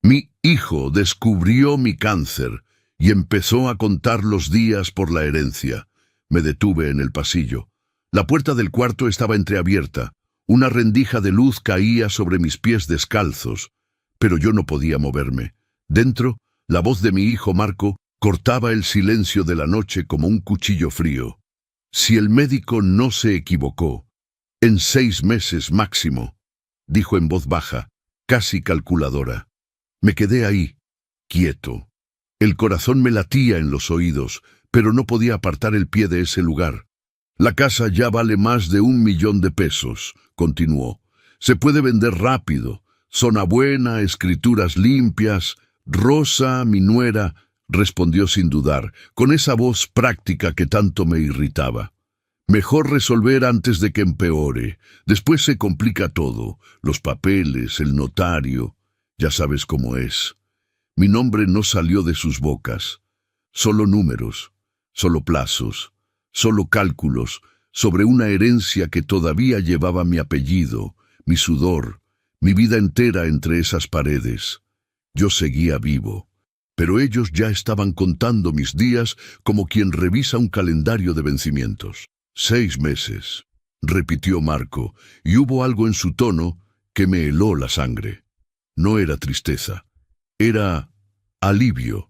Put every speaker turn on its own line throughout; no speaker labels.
Mi hijo descubrió mi cáncer y empezó a contar los días por la herencia. Me detuve en el pasillo. La puerta del cuarto estaba entreabierta. Una rendija de luz caía sobre mis pies descalzos, pero yo no podía moverme. Dentro, la voz de mi hijo Marco cortaba el silencio de la noche como un cuchillo frío. Si el médico no se equivocó, en 6 meses máximo, dijo en voz baja, casi calculadora. Me quedé ahí, quieto. El corazón me latía en los oídos, pero no podía apartar el pie de ese lugar. La casa ya vale más de 1 millón de pesos, continuó. Se puede vender rápido. Zona buena, escrituras limpias. Rosa, mi nuera, respondió sin dudar, con esa voz práctica que tanto me irritaba. Mejor resolver antes de que empeore. Después se complica todo. Los papeles, el notario. Ya sabes cómo es. Mi nombre no salió de sus bocas. Solo números, solo plazos, solo cálculos sobre una herencia que todavía llevaba mi apellido, mi sudor, mi vida entera entre esas paredes. Yo seguía vivo, pero ellos ya estaban contando mis días como quien revisa un calendario de vencimientos. 6 meses, repitió Marco, y hubo algo en su tono que me heló la sangre. No era tristeza, era alivio.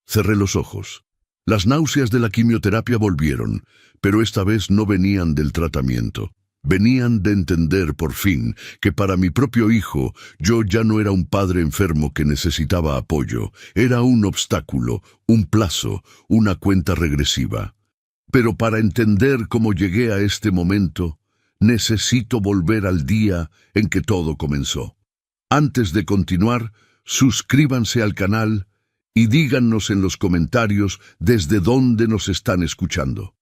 Cerré los ojos. Las náuseas de la quimioterapia volvieron, pero esta vez no venían del tratamiento. Venían de entender por fin que para mi propio hijo yo ya no era un padre enfermo que necesitaba apoyo, era un obstáculo, un plazo, una cuenta regresiva. Pero para entender cómo llegué a este momento, necesito volver al día en que todo comenzó. Antes de continuar, suscríbanse al canal y díganos en los comentarios desde dónde nos están escuchando.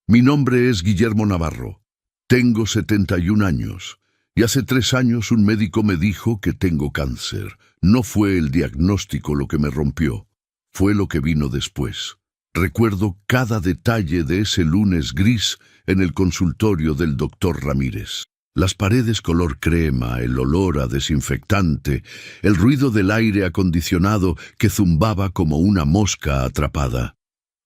Mi nombre es Guillermo Navarro. Tengo 71 años, y hace 3 años un médico me dijo que tengo cáncer. No fue el diagnóstico lo que me rompió, fue lo que vino después. Recuerdo cada detalle de ese lunes gris en el consultorio del doctor Ramírez. Las paredes color crema, el olor a desinfectante, el ruido del aire acondicionado que zumbaba como una mosca atrapada.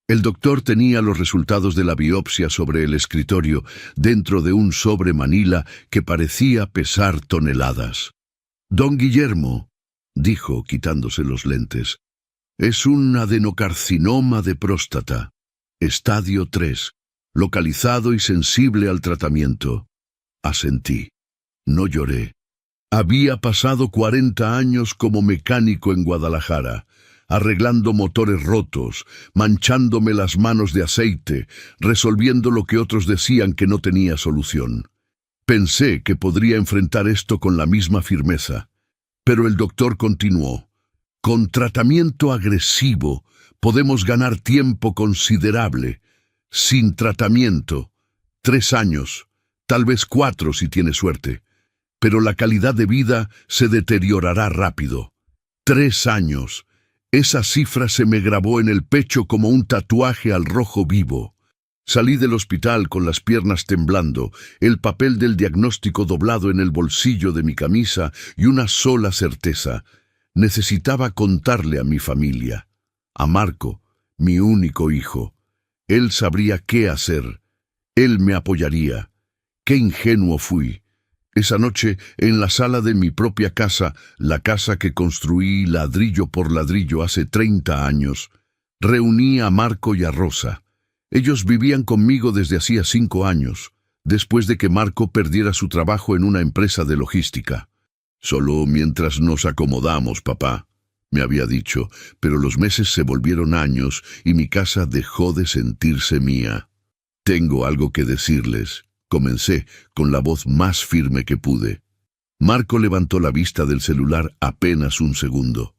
El doctor tenía los resultados de la biopsia sobre el escritorio dentro de un sobre manila que parecía pesar toneladas. «Don Guillermo», dijo quitándose los lentes, «es un adenocarcinoma de próstata, estadio 3, localizado y sensible al tratamiento». Asentí. No lloré. Había pasado 40 años como mecánico en Guadalajara, arreglando motores rotos, manchándome las manos de aceite, resolviendo lo que otros decían que no tenía solución. Pensé que podría enfrentar esto con la misma firmeza, pero el doctor continuó. Con tratamiento agresivo podemos ganar tiempo considerable. Sin tratamiento, 3 años, tal vez 4 si tiene suerte, pero la calidad de vida se deteriorará rápido. 3 años. Esa cifra se me grabó en el pecho como un tatuaje al rojo vivo. Salí del hospital con las piernas temblando, el papel del diagnóstico doblado en el bolsillo de mi camisa y una sola certeza. Necesitaba contarle a mi familia, a Marco, mi único hijo. Él sabría qué hacer. Él me apoyaría. ¡Qué ingenuo fui! Esa noche, en la sala de mi propia casa, la casa que construí ladrillo por ladrillo hace 30 años, reuní a Marco y a Rosa. Ellos vivían conmigo desde hacía 5 años, después de que Marco perdiera su trabajo en una empresa de logística. «Solo mientras nos acomodamos, papá», me había dicho, pero los meses se volvieron años y mi casa dejó de sentirse mía. «Tengo algo que decirles», comencé con la voz más firme que pude. Marco levantó la vista del celular apenas un segundo.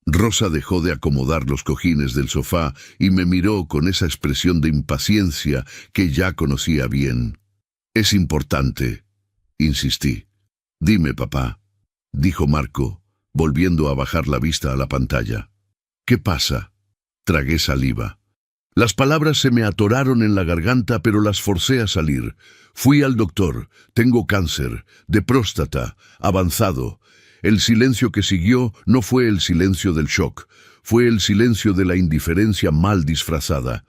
Rosa dejó de acomodar los cojines del sofá y me miró con esa expresión de impaciencia que ya conocía bien. «Es importante», insistí. «Dime, papá», dijo Marco, volviendo a bajar la vista a la pantalla. «¿Qué pasa?» Tragué saliva. Las palabras se me atoraron en la garganta, pero las forcé a salir. Fui al doctor. Tengo cáncer, de próstata, avanzado. El silencio que siguió no fue el silencio del shock, fue el silencio de la indiferencia mal disfrazada.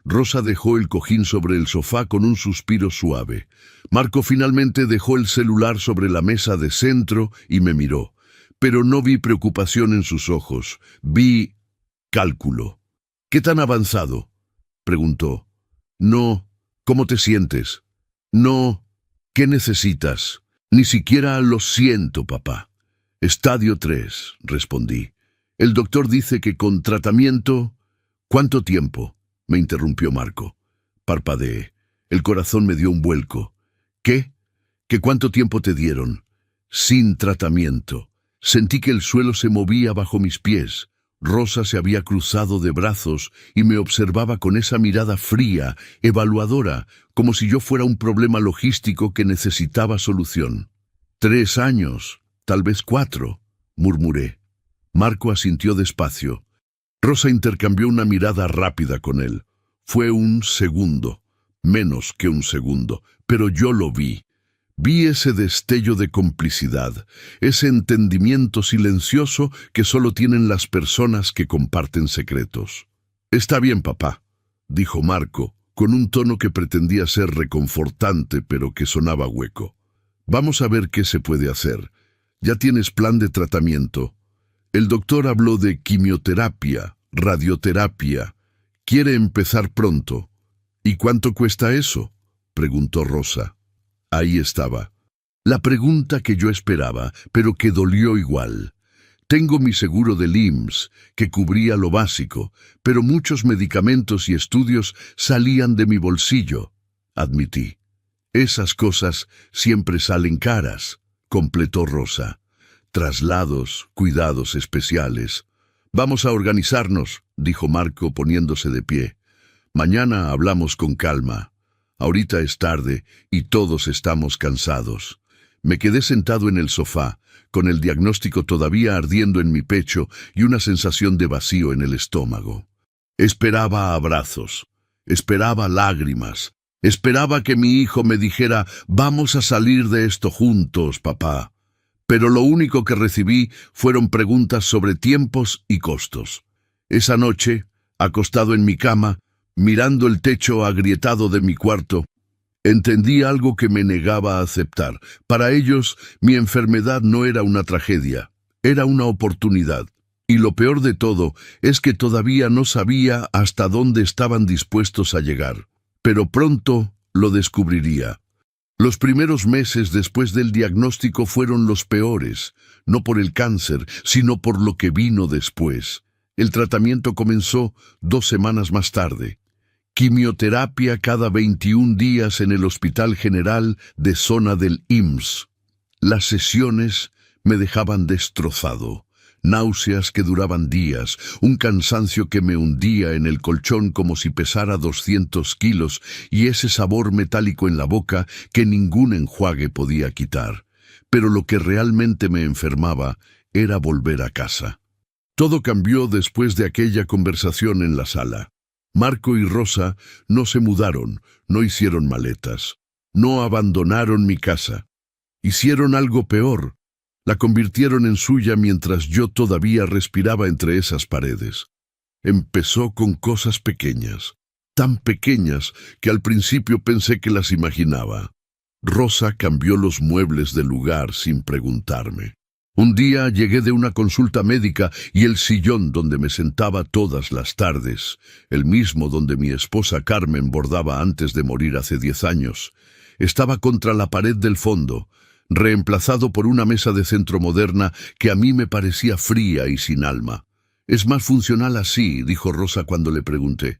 Rosa dejó el cojín sobre el sofá con un suspiro suave. Marco finalmente dejó el celular sobre la mesa de centro y me miró. Pero no vi preocupación en sus ojos, vi cálculo. ¿Qué tan avanzado?, preguntó. No. ¿Cómo te sientes? No. ¿Qué necesitas? Ni siquiera lo siento, papá. Estadio 3, respondí. El doctor dice que con tratamiento... ¿Cuánto tiempo?, me interrumpió Marco. Parpadeé. El corazón me dio un vuelco. ¿Qué? ¿Qué cuánto tiempo te dieron? Sin tratamiento. Sentí que el suelo se movía bajo mis pies. Rosa se había cruzado de brazos y me observaba con esa mirada fría, evaluadora, como si yo fuera un problema logístico que necesitaba solución. 3 años, tal vez 4, murmuré. Marco asintió despacio. Rosa intercambió una mirada rápida con él. Fue un segundo, menos que un segundo, pero yo lo vi. Vi ese destello de complicidad, ese entendimiento silencioso que solo tienen las personas que comparten secretos. Está bien, papá, dijo Marco, con un tono que pretendía ser reconfortante, pero que sonaba hueco. Vamos a ver qué se puede hacer. Ya tienes plan de tratamiento. El doctor habló de quimioterapia, radioterapia. Quiere empezar pronto. ¿Y cuánto cuesta eso?, preguntó Rosa. Ahí estaba. La pregunta que yo esperaba, pero que dolió igual. Tengo mi seguro del IMSS, que cubría lo básico, pero muchos medicamentos y estudios salían de mi bolsillo, admití. Esas cosas siempre salen caras, completó Rosa. Traslados, cuidados especiales. Vamos a organizarnos, dijo Marco poniéndose de pie. Mañana hablamos con calma. Ahorita es tarde y todos estamos cansados. Me quedé sentado en el sofá, con el diagnóstico todavía ardiendo en mi pecho y una sensación de vacío en el estómago. Esperaba abrazos, esperaba lágrimas, esperaba que mi hijo me dijera, vamos a salir de esto juntos, papá. Pero lo único que recibí fueron preguntas sobre tiempos y costos. Esa noche, acostado en mi cama, mirando el techo agrietado de mi cuarto, entendí algo que me negaba a aceptar. Para ellos, mi enfermedad no era una tragedia, era una oportunidad. Y lo peor de todo es que todavía no sabía hasta dónde estaban dispuestos a llegar. Pero pronto lo descubriría. Los primeros meses después del diagnóstico fueron los peores, no por el cáncer, sino por lo que vino después. El tratamiento comenzó 2 semanas más tarde. Quimioterapia cada 21 días en el Hospital General de Zona del IMSS. Las sesiones me dejaban destrozado. Náuseas que duraban días, un cansancio que me hundía en el colchón como si pesara 200 kilos y ese sabor metálico en la boca que ningún enjuague podía quitar. Pero lo que realmente me enfermaba era volver a casa. Todo cambió después de aquella conversación en la sala. Marco y Rosa no se mudaron, no hicieron maletas, no abandonaron mi casa. Hicieron algo peor. La convirtieron en suya mientras yo todavía respiraba entre esas paredes. Empezó con cosas pequeñas, tan pequeñas que al principio pensé que las imaginaba. Rosa cambió los muebles del lugar sin preguntarme. Un día llegué de una consulta médica y el sillón donde me sentaba todas las tardes, el mismo donde mi esposa Carmen bordaba antes de morir hace 10 años, estaba contra la pared del fondo, reemplazado por una mesa de centro moderna que a mí me parecía fría y sin alma. Es más funcional así, dijo Rosa cuando le pregunté.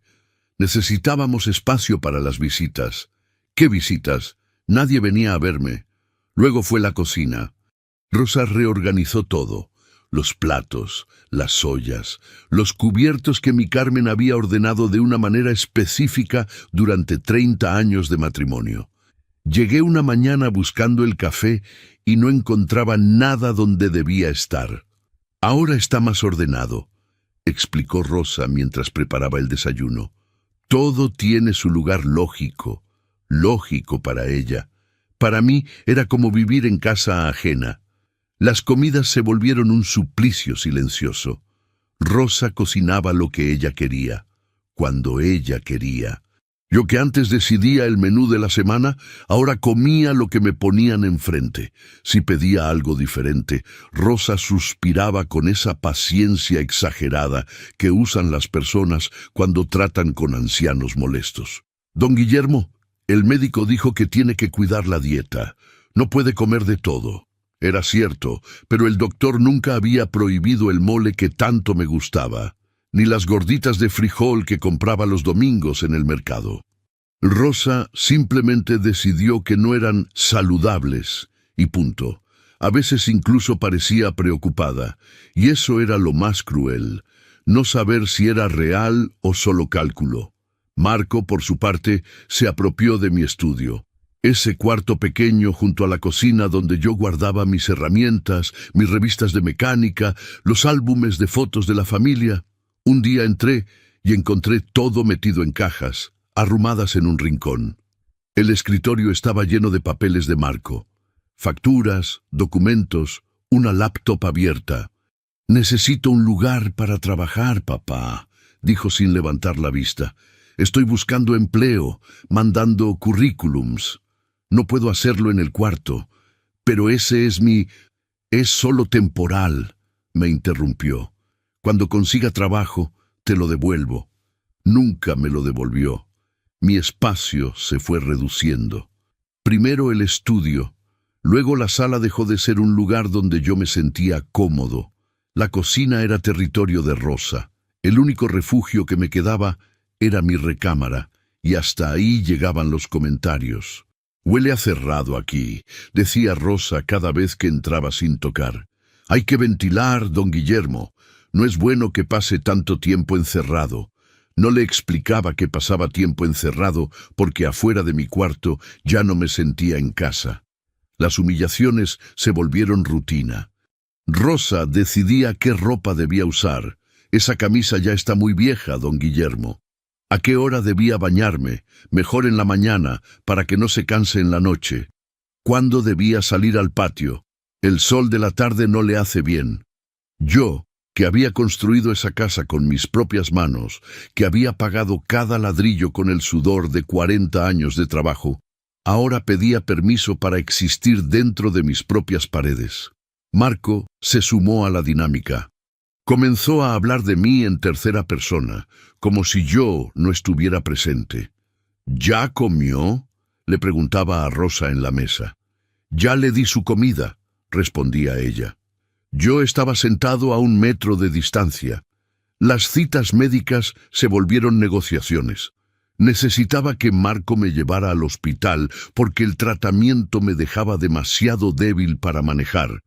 Necesitábamos espacio para las visitas. ¿Qué visitas? Nadie venía a verme. Luego fue la cocina. Rosa reorganizó todo. Los platos, las ollas, los cubiertos que mi Carmen había ordenado de una manera específica durante 30 años de matrimonio. Llegué una mañana buscando el café y no encontraba nada donde debía estar. Ahora está más ordenado, explicó Rosa mientras preparaba el desayuno. Todo tiene su lugar lógico para ella. Para mí era como vivir en casa ajena. Las comidas se volvieron un suplicio silencioso. Rosa cocinaba lo que ella quería, cuando ella quería. Yo que antes decidía el menú de la semana, ahora comía lo que me ponían enfrente. Si pedía algo diferente, Rosa suspiraba con esa paciencia exagerada que usan las personas cuando tratan con ancianos molestos. Don Guillermo, el médico dijo que tiene que cuidar la dieta. No puede comer de todo. Era cierto, pero el doctor nunca había prohibido el mole que tanto me gustaba, ni las gorditas de frijol que compraba los domingos en el mercado. Rosa simplemente decidió que no eran saludables, y punto. A veces incluso parecía preocupada, y eso era lo más cruel, no saber si era real o solo cálculo. Marco, por su parte, se apropió de mi estudio. Ese cuarto pequeño junto a la cocina donde yo guardaba mis herramientas, mis revistas de mecánica, los álbumes de fotos de la familia. Un día entré y encontré todo metido en cajas, arrumadas en un rincón. El escritorio estaba lleno de papeles de Marco. Facturas, documentos, una laptop abierta. «Necesito un lugar para trabajar, papá», dijo sin levantar la vista. «Estoy buscando empleo, mandando currículums. No puedo hacerlo en el cuarto. Pero ese es mi... es solo temporal», me interrumpió. «Cuando consiga trabajo, te lo devuelvo». Nunca me lo devolvió. Mi espacio se fue reduciendo. Primero el estudio. Luego la sala dejó de ser un lugar donde yo me sentía cómodo. La cocina era territorio de Rosa. El único refugio que me quedaba era mi recámara, y hasta ahí llegaban los comentarios. «Huele a cerrado aquí», decía Rosa cada vez que entraba sin tocar. «Hay que ventilar, don Guillermo. No es bueno que pase tanto tiempo encerrado». No le explicaba que pasaba tiempo encerrado porque afuera de mi cuarto ya no me sentía en casa. Las humillaciones se volvieron rutina. Rosa decidía qué ropa debía usar. «Esa camisa ya está muy vieja, don Guillermo». ¿A qué hora debía bañarme? Mejor en la mañana, para que no se canse en la noche. ¿Cuándo debía salir al patio? El sol de la tarde no le hace bien. Yo, que había construido esa casa con mis propias manos, que había pagado cada ladrillo con el sudor de 40 años de trabajo, ahora pedía permiso para existir dentro de mis propias paredes. Marco se sumó a la dinámica. Comenzó a hablar de mí en tercera persona, como si yo no estuviera presente. «¿Ya comió?», le preguntaba a Rosa en la mesa. «Ya le di su comida», respondía ella. Yo estaba sentado a 1 metro de distancia. Las citas médicas se volvieron negociaciones. Necesitaba que Marco me llevara al hospital porque el tratamiento me dejaba demasiado débil para manejar.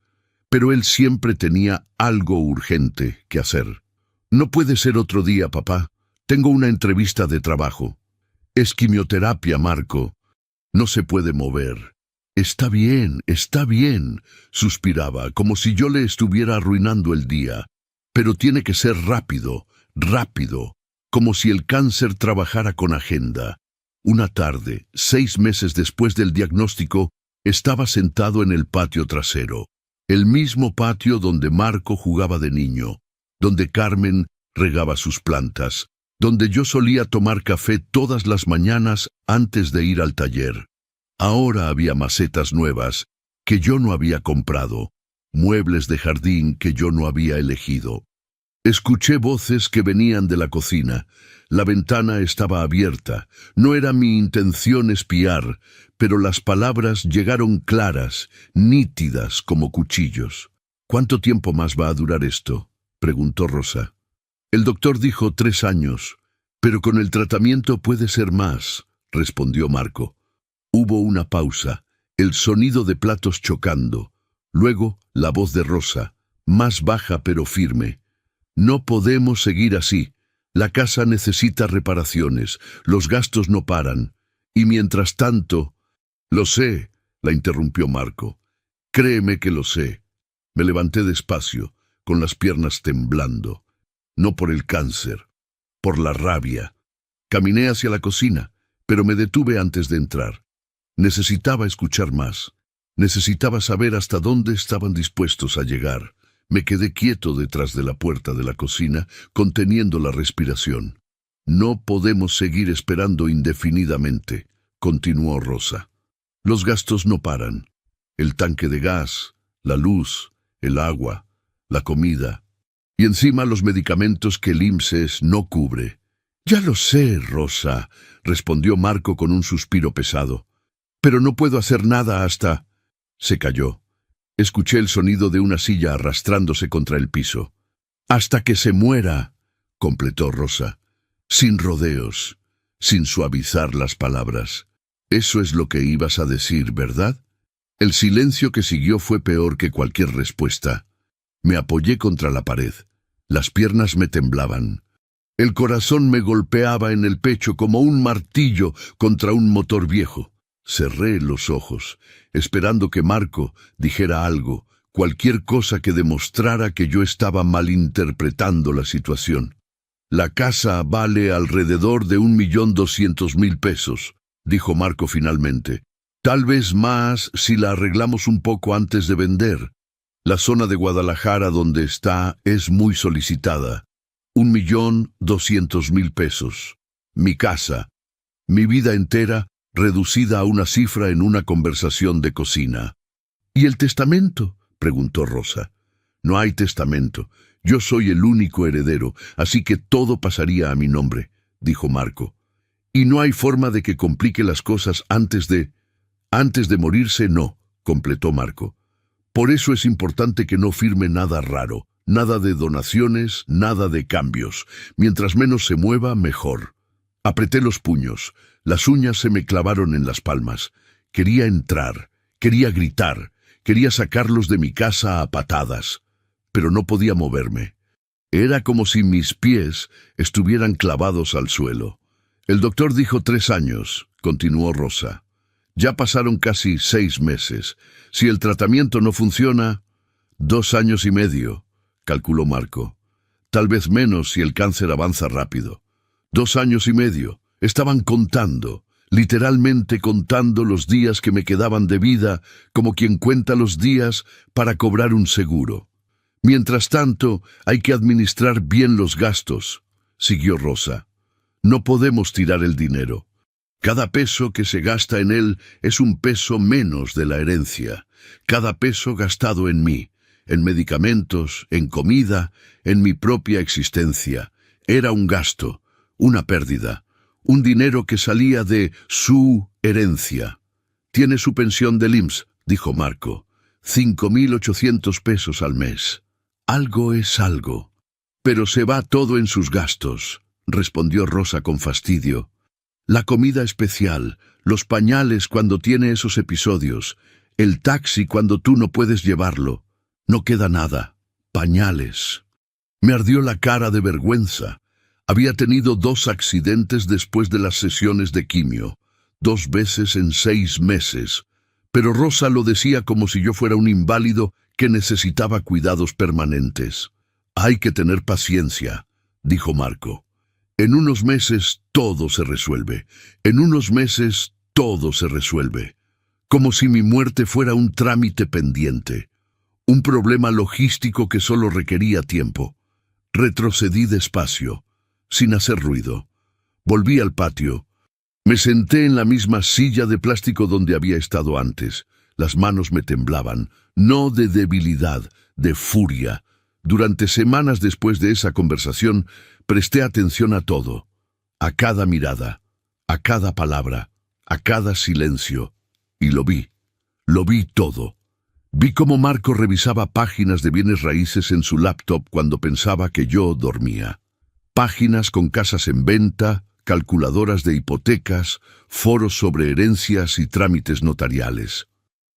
Pero él siempre tenía algo urgente que hacer. «No puede ser otro día, papá. Tengo una entrevista de trabajo». «Es quimioterapia, Marco. No se puede mover». Está bien», suspiraba, como si yo le estuviera arruinando el día. «Pero tiene que ser rápido, rápido, como si el cáncer trabajara con agenda». Una tarde, 6 meses después del diagnóstico, estaba sentado en el patio trasero. El mismo patio donde Marco jugaba de niño, donde Carmen regaba sus plantas, donde yo solía tomar café todas las mañanas antes de ir al taller. Ahora había macetas nuevas que yo no había comprado, muebles de jardín que yo no había elegido. Escuché voces que venían de la cocina. La ventana estaba abierta. No era mi intención espiar, pero las palabras llegaron claras, nítidas como cuchillos. «¿Cuánto tiempo más va a durar esto?», preguntó Rosa. «El doctor dijo 3 años, pero con el tratamiento puede ser más», respondió Marco. Hubo una pausa, el sonido de platos chocando. Luego, la voz de Rosa, más baja pero firme. «No podemos seguir así. La casa necesita reparaciones, los gastos no paran. Y mientras tanto...» «Lo sé», la interrumpió Marco. «Créeme que lo sé». Me levanté despacio, con las piernas temblando. No por el cáncer, por la rabia. Caminé hacia la cocina, pero me detuve antes de entrar. Necesitaba escuchar más. Necesitaba saber hasta dónde estaban dispuestos a llegar. Me quedé quieto detrás de la puerta de la cocina, conteniendo la respiración. No podemos seguir esperando indefinidamente, continuó Rosa. Los gastos no paran. El tanque de gas, la luz, el agua, la comida y encima los medicamentos que el IMSS no cubre. Ya lo sé, Rosa, respondió Marco con un suspiro pesado. Pero no puedo hacer nada hasta... Se calló. Escuché el sonido de una silla arrastrándose contra el piso. Hasta que se muera, completó Rosa, sin rodeos, sin suavizar las palabras. Eso es lo que ibas a decir, ¿verdad? El silencio que siguió fue peor que cualquier respuesta. Me apoyé contra la pared. Las piernas me temblaban. El corazón me golpeaba en el pecho como un martillo contra un motor viejo. Cerré los ojos, esperando que Marco dijera algo, cualquier cosa que demostrara que yo estaba malinterpretando la situación. La casa vale alrededor de 1.200.000 pesos, dijo Marco finalmente. Tal vez más si la arreglamos un poco antes de vender. La zona de Guadalajara donde está es muy solicitada. 1.200.000 pesos. Mi casa, mi vida entera, reducida a una cifra en una conversación de cocina. ¿Y el testamento?, preguntó Rosa. No hay testamento. Yo soy el único heredero, así que todo pasaría a mi nombre, dijo Marco. Y no hay forma de que complique las cosas antes de morirse, no, completó Marco. Por eso es importante que no firme nada raro, nada de donaciones, nada de cambios. Mientras menos se mueva, mejor. Apreté los puños. Las uñas se me clavaron en las palmas. Quería entrar, quería gritar, quería sacarlos de mi casa a patadas, pero no podía moverme. Era como si mis pies estuvieran clavados al suelo. El doctor dijo 3 años, continuó Rosa. Ya pasaron casi 6 meses. Si el tratamiento no funciona, 2 años y medio, calculó Marco. Tal vez menos si el cáncer avanza rápido. 2 años y medio. Estaban contando, literalmente contando los días que me quedaban de vida, como quien cuenta los días para cobrar un seguro. Mientras tanto, hay que administrar bien los gastos, siguió Rosa. No podemos tirar el dinero. Cada peso que se gasta en él es un peso menos de la herencia. Cada peso gastado en mí, en medicamentos, en comida, en mi propia existencia, era un gasto, una pérdida. Un dinero que salía de su herencia. Tiene su pensión del IMSS, dijo Marco. 5.800 pesos al mes. Algo es algo. Pero se va todo en sus gastos, respondió Rosa con fastidio. La comida especial, los pañales cuando tiene esos episodios, el taxi cuando tú no puedes llevarlo. No queda nada. Pañales. Me ardió la cara de vergüenza. Había tenido 2 accidentes después de las sesiones de quimio, 2 veces en 6 meses, pero Rosa lo decía como si yo fuera un inválido que necesitaba cuidados permanentes. Hay que tener paciencia, dijo Marco. En unos meses todo se resuelve. En unos meses todo se resuelve. Como si mi muerte fuera un trámite pendiente. Un problema logístico que solo requería tiempo. Retrocedí despacio, sin hacer ruido. Volví al patio. Me senté en la misma silla de plástico donde había estado antes. Las manos me temblaban, no de debilidad, de furia. Durante semanas después de esa conversación, presté atención a todo. A cada mirada, a cada palabra, a cada silencio. Y lo vi todo. Vi cómo Marco revisaba páginas de bienes raíces en su laptop cuando pensaba que yo dormía. Páginas con casas en venta, calculadoras de hipotecas, foros sobre herencias y trámites notariales.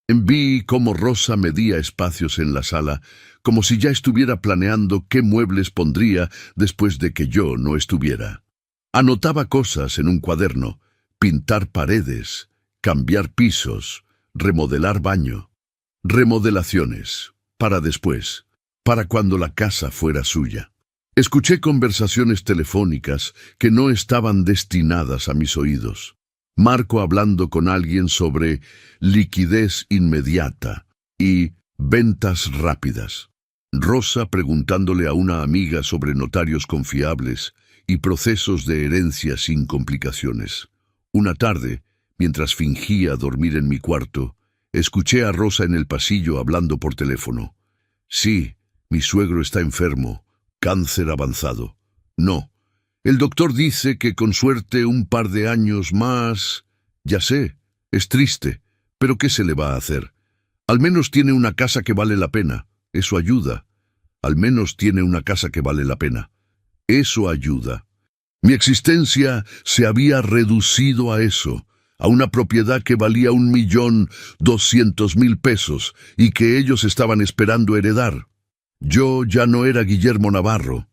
Vi cómo Rosa medía espacios en la sala, como si ya estuviera planeando qué muebles pondría después de que yo no estuviera. Anotaba cosas en un cuaderno: pintar paredes, cambiar pisos, remodelar baño. Remodelaciones, para después, para cuando la casa fuera suya. Escuché conversaciones telefónicas que no estaban destinadas a mis oídos. Marco hablando con alguien sobre liquidez inmediata y ventas rápidas. Rosa preguntándole a una amiga sobre notarios confiables y procesos de herencia sin complicaciones. Una tarde, mientras fingía dormir en mi cuarto, escuché a Rosa en el pasillo hablando por teléfono. Sí, mi suegro está enfermo, cáncer avanzado. No, el doctor dice que con suerte un par de años más. Ya sé, es triste, pero ¿qué se le va a hacer? Al menos tiene una casa que vale la pena, eso ayuda. Al menos tiene una casa que vale la pena. Eso ayuda. Mi existencia se había reducido a eso, a una propiedad que valía 1.200.000 pesos y que ellos estaban esperando heredar. Yo ya no era Guillermo Navarro.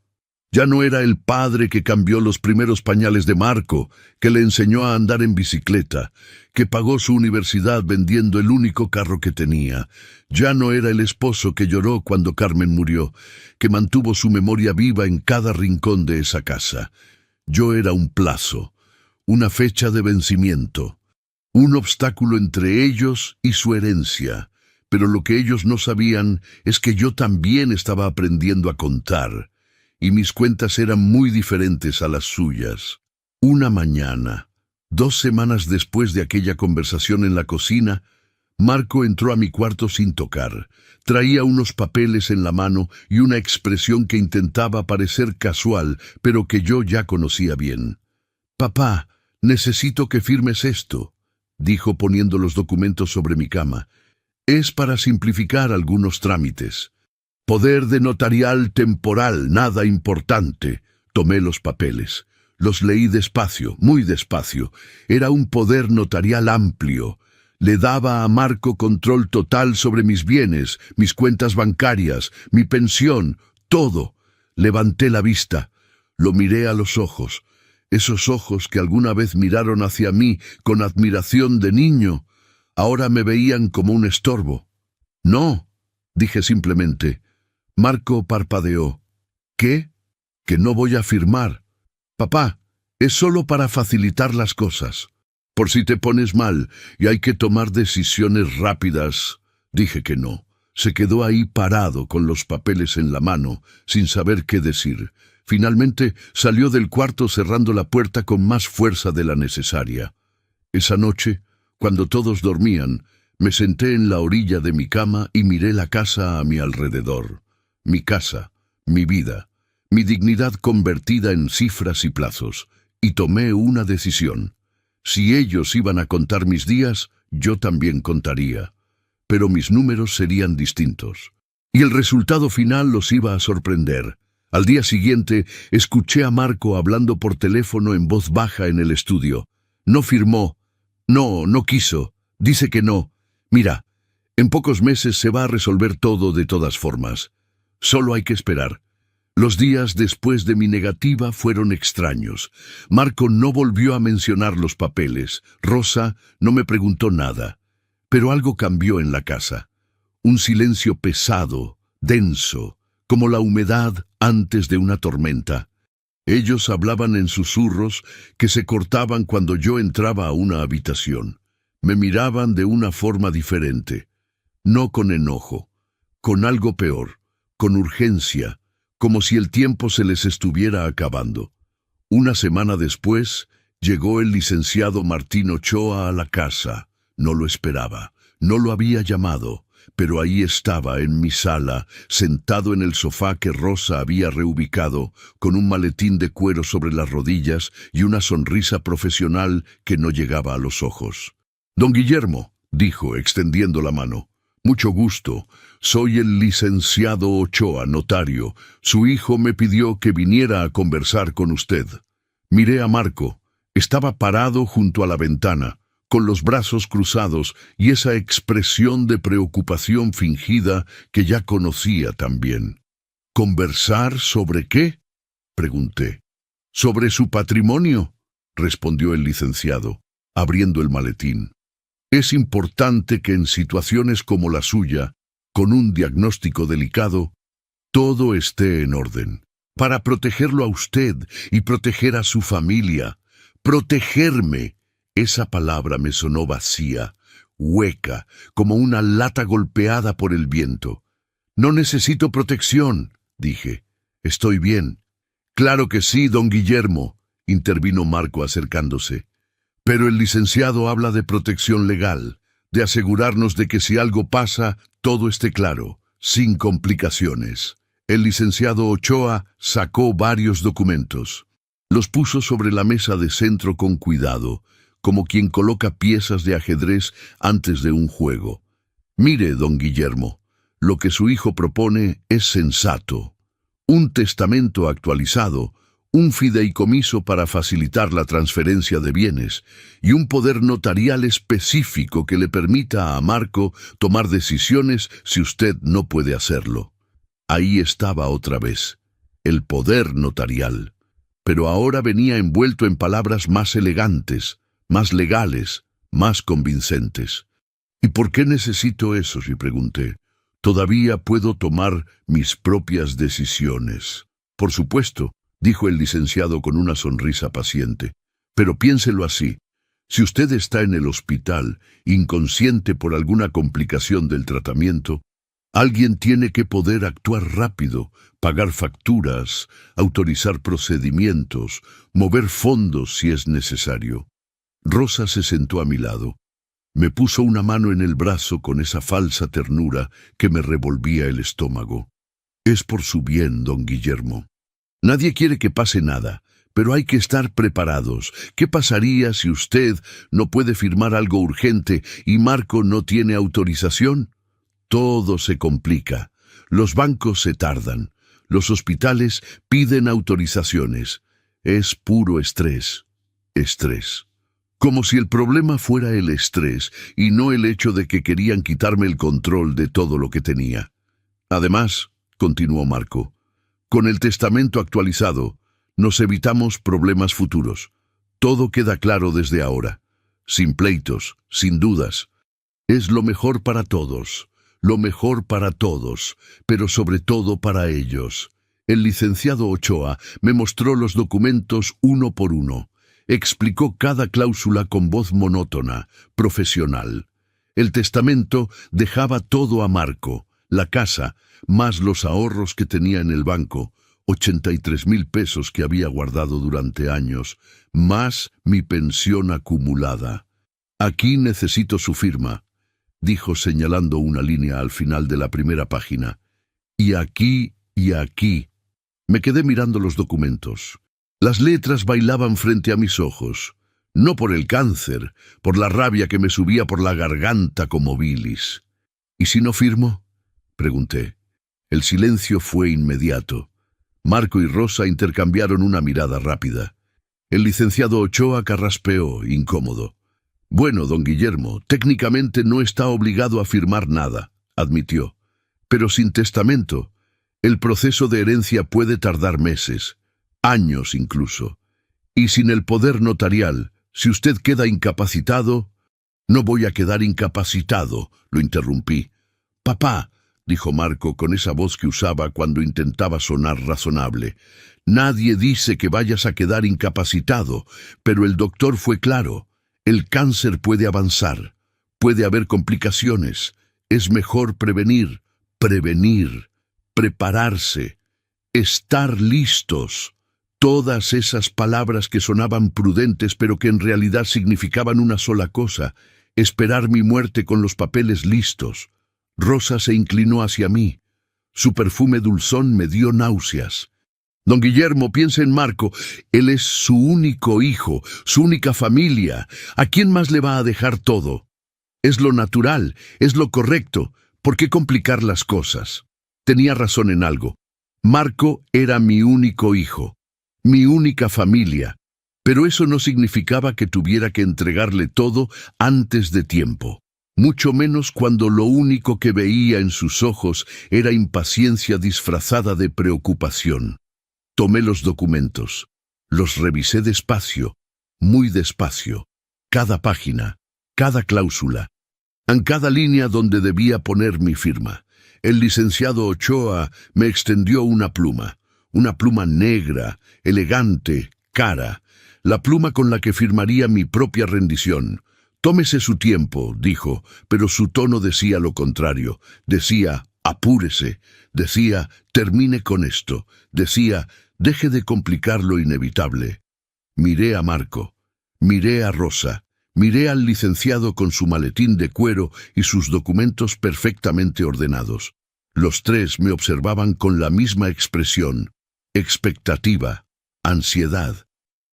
Ya no era el padre que cambió los primeros pañales de Marco, que le enseñó a andar en bicicleta, que pagó su universidad vendiendo el único carro que tenía. Ya no era el esposo que lloró cuando Carmen murió, que mantuvo su memoria viva en cada rincón de esa casa. Yo era un plazo, una fecha de vencimiento, un obstáculo entre ellos y su herencia. Pero lo que ellos no sabían es que yo también estaba aprendiendo a contar, y mis cuentas eran muy diferentes a las suyas. Una mañana, 2 semanas después de aquella conversación en la cocina, Marco entró a mi cuarto sin tocar. Traía unos papeles en la mano y una expresión que intentaba parecer casual, pero que yo ya conocía bien. «Papá, necesito que firmes esto», dijo poniendo los documentos sobre mi cama. «Es para simplificar algunos trámites». Poder de notarial temporal, nada importante. Tomé los papeles. Los leí despacio, muy despacio. Era un poder notarial amplio. Le daba a Marco control total sobre mis bienes, mis cuentas bancarias, mi pensión, todo. Levanté la vista. Lo miré a los ojos. Esos ojos que alguna vez miraron hacia mí con admiración de niño, ahora me veían como un estorbo. «No», dije simplemente. Marco parpadeó. «¿Qué? Que no voy a firmar. Papá, es solo para facilitar las cosas. Por si te pones mal y hay que tomar decisiones rápidas». Dije que no. Se quedó ahí parado con los papeles en la mano, sin saber qué decir. Finalmente salió del cuarto cerrando la puerta con más fuerza de la necesaria. Esa noche, cuando todos dormían, me senté en la orilla de mi cama y miré la casa a mi alrededor. Mi casa, mi vida, mi dignidad convertida en cifras y plazos, y tomé una decisión. Si ellos iban a contar mis días, yo también contaría, pero mis números serían distintos. Y el resultado final los iba a sorprender. Al día siguiente, escuché a Marco hablando por teléfono en voz baja en el estudio. No firmó. No quiso. Dice que no. Mira, en pocos meses se va a resolver todo de todas formas. Solo hay que esperar. Los días después de mi negativa fueron extraños. Marco no volvió a mencionar los papeles. Rosa no me preguntó nada. Pero algo cambió en la casa. Un silencio pesado, denso, como la humedad antes de una tormenta. Ellos hablaban en susurros que se cortaban cuando yo entraba a una habitación. Me miraban de una forma diferente. No con enojo, con algo peor. Con urgencia, como si el tiempo se les estuviera acabando. Una semana después, llegó el licenciado Martín Ochoa a la casa. No lo esperaba, no lo había llamado, pero ahí estaba en mi sala, sentado en el sofá que Rosa había reubicado, con un maletín de cuero sobre las rodillas y una sonrisa profesional que no llegaba a los ojos. «Don Guillermo», dijo, extendiendo la mano. «Mucho gusto. Soy el licenciado Ochoa, notario. Su hijo me pidió que viniera a conversar con usted». Miré a Marco. Estaba parado junto a la ventana, con los brazos cruzados y esa expresión de preocupación fingida que ya conocía también. «¿Conversar sobre qué?», pregunté. «Sobre su patrimonio», respondió el licenciado, abriendo el maletín. «Es importante que en situaciones como la suya, con un diagnóstico delicado, todo esté en orden. Para protegerlo a usted y proteger a su familia, protegerme, Esa palabra me sonó vacía, hueca, como una lata golpeada por el viento. «No necesito protección», dije. «Estoy bien». «Claro que sí, don Guillermo», intervino Marco acercándose. «Pero el licenciado habla de protección legal, de asegurarnos de que si algo pasa, todo esté claro, sin complicaciones». El licenciado Ochoa sacó varios documentos. Los puso sobre la mesa de centro con cuidado, como quien coloca piezas de ajedrez antes de un juego. «Mire, don Guillermo, lo que su hijo propone es sensato. Un testamento actualizado, un fideicomiso para facilitar la transferencia de bienes y un poder notarial específico que le permita a Marco tomar decisiones si usted no puede hacerlo». Ahí estaba otra vez, el poder notarial, pero ahora venía envuelto en palabras más elegantes, más legales, más convincentes. «¿Y por qué necesito eso?», le pregunté. «Todavía puedo tomar mis propias decisiones». «Por supuesto», dijo el licenciado con una sonrisa paciente. «Pero piénselo así. Si usted está en el hospital, inconsciente por alguna complicación del tratamiento, alguien tiene que poder actuar rápido, pagar facturas, autorizar procedimientos, mover fondos si es necesario». Rosa se sentó a mi lado. Me puso una mano en el brazo con esa falsa ternura que me revolvía el estómago. «Es por su bien, don Guillermo. Nadie quiere que pase nada, pero hay que estar preparados. ¿Qué pasaría si usted no puede firmar algo urgente y Marco no tiene autorización? Todo se complica. Los bancos se tardan. Los hospitales piden autorizaciones. Es puro estrés. Estrés. Como si el problema fuera el estrés y no el hecho de que querían quitarme el control de todo lo que tenía. Además, continuó Marco, con el testamento actualizado, nos evitamos problemas futuros. Todo queda claro desde ahora. Sin pleitos, sin dudas. Es lo mejor para todos. Lo mejor para todos, pero sobre todo para ellos. El licenciado Ochoa me mostró los documentos uno por uno. Explicó cada cláusula con voz monótona, profesional. El testamento dejaba todo a Marco, la casa, más los ahorros que tenía en el banco, 83,000 pesos que había guardado durante años, más mi pensión acumulada. «Aquí necesito su firma», dijo señalando una línea al final de la primera página. «Y aquí y aquí». Me quedé mirando los documentos. Las letras bailaban frente a mis ojos, no por el cáncer, por la rabia que me subía por la garganta como bilis. «¿Y si no firmo?», pregunté. El silencio fue inmediato. Marco y Rosa intercambiaron una mirada rápida. El licenciado Ochoa carraspeó, incómodo. «Bueno, don Guillermo, técnicamente no está obligado a firmar nada», admitió. «Pero sin testamento, el proceso de herencia puede tardar meses, años incluso. Y sin el poder notarial, si usted queda incapacitado...». «No voy a quedar incapacitado», lo interrumpí. «Papá», dijo Marco con esa voz que usaba cuando intentaba sonar razonable, «nadie dice que vayas a quedar incapacitado, pero el doctor fue claro. El cáncer puede avanzar, puede haber complicaciones. Es mejor prevenir, prepararse, estar listos». Todas esas palabras que sonaban prudentes pero que en realidad significaban una sola cosa: esperar mi muerte con los papeles listos. Rosa se inclinó hacia mí. Su perfume dulzón me dio náuseas. «Don Guillermo, piense en Marco. Él es su único hijo, su única familia. ¿A quién más le va a dejar todo? Es lo natural, es lo correcto. ¿Por qué complicar las cosas?». Tenía razón en algo. Marco era mi único hijo, mi única familia, pero eso no significaba que tuviera que entregarle todo antes de tiempo. Mucho menos cuando lo único que veía en sus ojos era impaciencia disfrazada de preocupación. Tomé los documentos, los revisé despacio, muy despacio, cada página, cada cláusula, en cada línea donde debía poner mi firma. El licenciado Ochoa me extendió una pluma negra, elegante, cara. la pluma con la que firmaría mi propia rendición. Tómese su tiempo, dijo, pero su tono decía lo contrario. Decía, apúrese. Decía, termine con esto. Decía, deje de complicar lo inevitable. Miré a Marco. Miré a Rosa. Miré al licenciado con su maletín de cuero y sus documentos perfectamente ordenados. Los tres me observaban con la misma expresión: expectativa, ansiedad,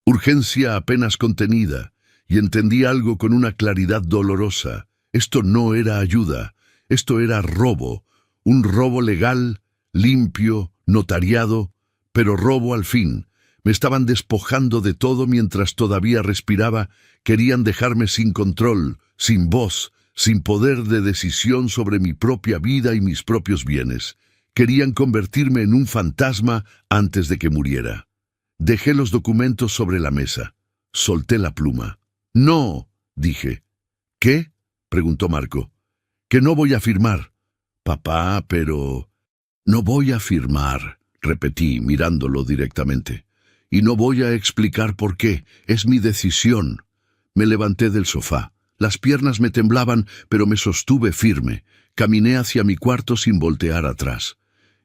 urgencia apenas contenida, y entendí algo con una claridad dolorosa. Esto no era ayuda, esto era robo, un robo legal, limpio, notariado, pero robo al fin. Me estaban despojando de todo mientras todavía respiraba. Querían dejarme sin control, sin voz, sin poder de decisión sobre mi propia vida y mis propios bienes. Querían convertirme en un fantasma antes de que muriera. Dejé los documentos sobre la mesa. Solté la pluma. «No», dije. «¿Qué?», preguntó Marco. «Que no voy a firmar». «Papá, pero...». «No voy a firmar», repetí, mirándolo directamente. «Y no voy a explicar por qué. Es mi decisión». Me levanté del sofá. Las piernas me temblaban, pero me sostuve firme. Caminé hacia mi cuarto sin voltear atrás.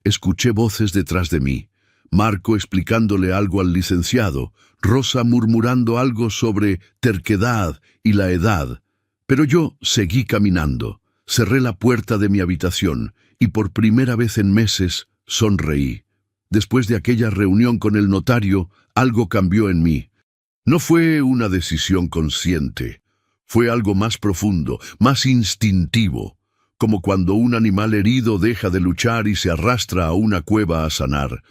Escuché voces detrás de mí. Marco explicándole algo al licenciado, Rosa murmurando algo sobre terquedad y la edad. Pero yo seguí caminando. Cerré la puerta de mi habitación y por primera vez en meses sonreí. Después de aquella reunión con el notario, algo cambió en mí. No fue una decisión consciente. Fue algo más profundo, más instintivo, como cuando un animal herido deja de luchar y se arrastra a una cueva a sanar.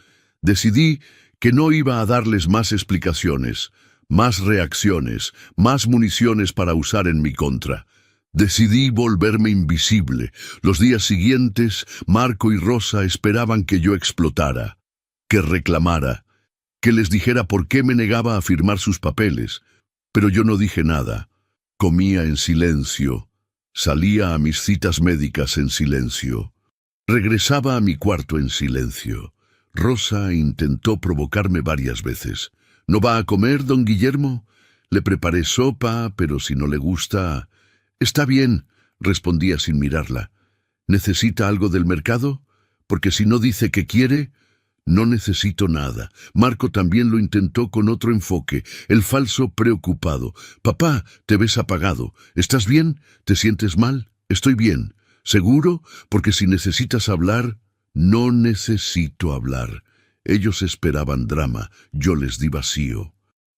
Decidí que no iba a darles más explicaciones, más reacciones, más municiones para usar en mi contra. Decidí volverme invisible. Los días siguientes, Marco y Rosa esperaban que yo explotara, que reclamara, que les dijera por qué me negaba a firmar sus papeles. Pero yo no dije nada. Comía en silencio. Salía a mis citas médicas en silencio. Regresaba a mi cuarto en silencio. Rosa intentó provocarme varias veces. «¿No va a comer, don Guillermo? Le preparé sopa, pero si no le gusta...». «Está bien», respondía sin mirarla. «¿Necesita algo del mercado? Porque si no dice que quiere...». «No necesito nada». Marco también lo intentó con otro enfoque, el falso preocupado. «Papá, te ves apagado. ¿Estás bien? ¿Te sientes mal?» «Estoy bien». «¿Seguro? Porque si necesitas hablar...». «No necesito hablar». Ellos esperaban drama, yo les di vacío.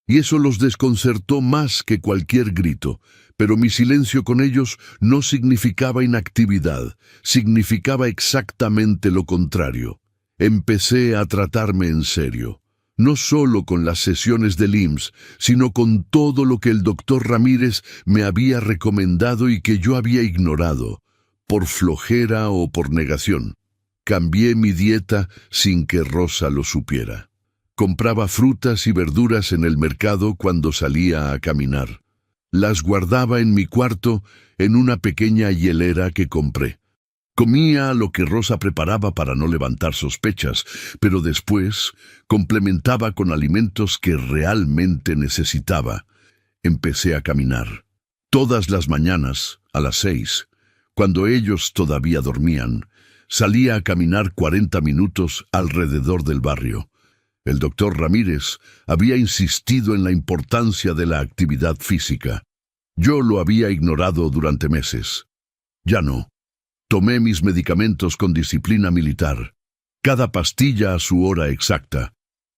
Y eso los desconcertó más que cualquier grito. Pero mi silencio con ellos no significaba inactividad, significaba exactamente lo contrario. Empecé a tratarme en serio. No solo con las sesiones del IMSS, sino con todo lo que el doctor Ramírez me había recomendado y que yo había ignorado, por flojera o por negación. Cambié mi dieta sin que Rosa lo supiera. Compraba frutas y verduras en el mercado cuando salía a caminar. Las guardaba en mi cuarto en una pequeña hielera que compré. Comía lo que Rosa preparaba para no levantar sospechas, pero después complementaba con alimentos que realmente necesitaba. Empecé a caminar. Todas las mañanas, a las 6, cuando ellos todavía dormían, salía a caminar 40 minutos alrededor del barrio. El doctor Ramírez había insistido en la importancia de la actividad física. Yo lo había ignorado durante meses. Ya no. Tomé mis medicamentos con disciplina militar. Cada pastilla a su hora exacta.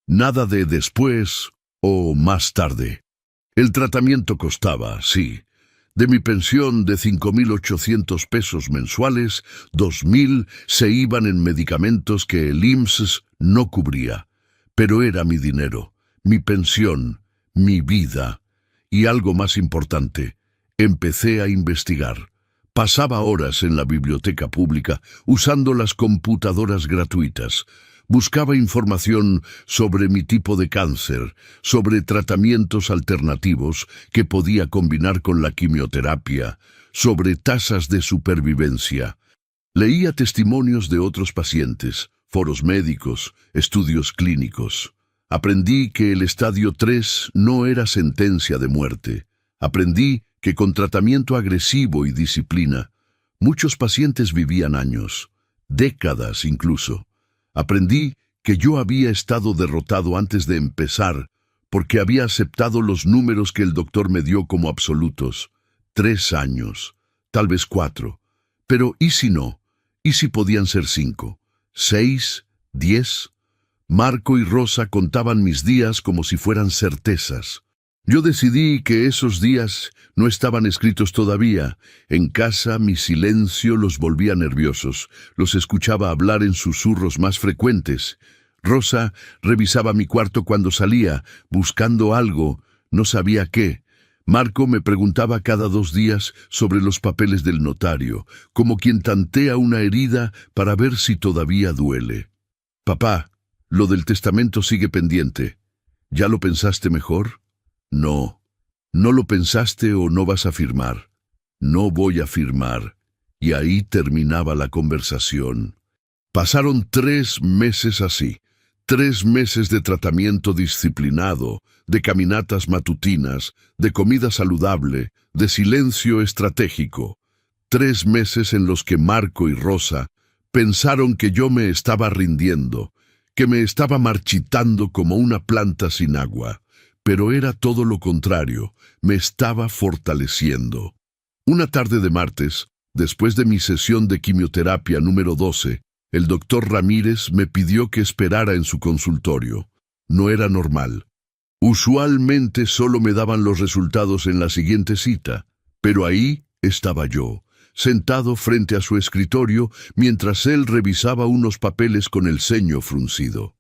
Nada de después o más tarde. El tratamiento costaba, sí. De mi pensión de 5.800 pesos mensuales, 2.000 se iban en medicamentos que el IMSS no cubría. Pero era mi dinero, mi pensión, mi vida. Y algo más importante, empecé a investigar. Pasaba horas en la biblioteca pública usando las computadoras gratuitas. Buscaba información sobre mi tipo de cáncer, sobre tratamientos alternativos que podía combinar con la quimioterapia, sobre tasas de supervivencia. Leía testimonios de otros pacientes, foros médicos, estudios clínicos. Aprendí que el estadio 3 no era sentencia de muerte. Aprendí que con tratamiento agresivo y disciplina, muchos pacientes vivían años, décadas incluso. Aprendí que yo había estado derrotado antes de empezar porque había aceptado los números que el doctor me dio como absolutos. 3 años, tal vez 4. Pero ¿y si no? ¿Y si podían ser 5, 6, 10? Marco y Rosa contaban mis días como si fueran certezas. Yo decidí que esos días no estaban escritos todavía. En casa mi silencio los volvía nerviosos. Los escuchaba hablar en susurros más frecuentes. Rosa revisaba mi cuarto cuando salía, buscando algo, no sabía qué. Marco me preguntaba cada 2 días sobre los papeles del notario, como quien tantea una herida para ver si todavía duele. Papá, lo del testamento sigue pendiente. ¿Ya lo pensaste mejor? No. ¿No lo pensaste o no vas a firmar? No voy a firmar. Y ahí terminaba la conversación. Pasaron 3 meses así. 3 meses de tratamiento disciplinado, de caminatas matutinas, de comida saludable, de silencio estratégico. 3 meses en los que Marco y Rosa pensaron que yo me estaba rindiendo, que me estaba marchitando como una planta sin agua. Pero era todo lo contrario, me estaba fortaleciendo. Una tarde de martes, después de mi sesión de quimioterapia número 12, el doctor Ramírez me pidió que esperara en su consultorio. No era normal. Usualmente solo me daban los resultados en la siguiente cita, pero ahí estaba yo, sentado frente a su escritorio mientras él revisaba unos papeles con el ceño fruncido.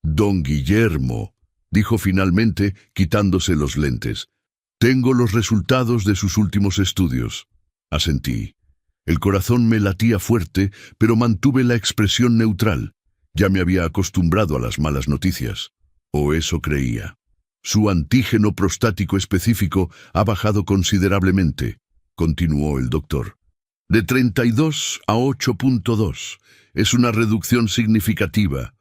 «Don Guillermo», dijo finalmente, quitándose los lentes, «tengo los resultados de sus últimos estudios». Asentí. El corazón me latía fuerte, pero mantuve la expresión neutral. Ya me había acostumbrado a las malas noticias. O eso creía. Su antígeno prostático específico ha bajado considerablemente, continuó el doctor. De 32 a 8.2. Es una reducción significativa.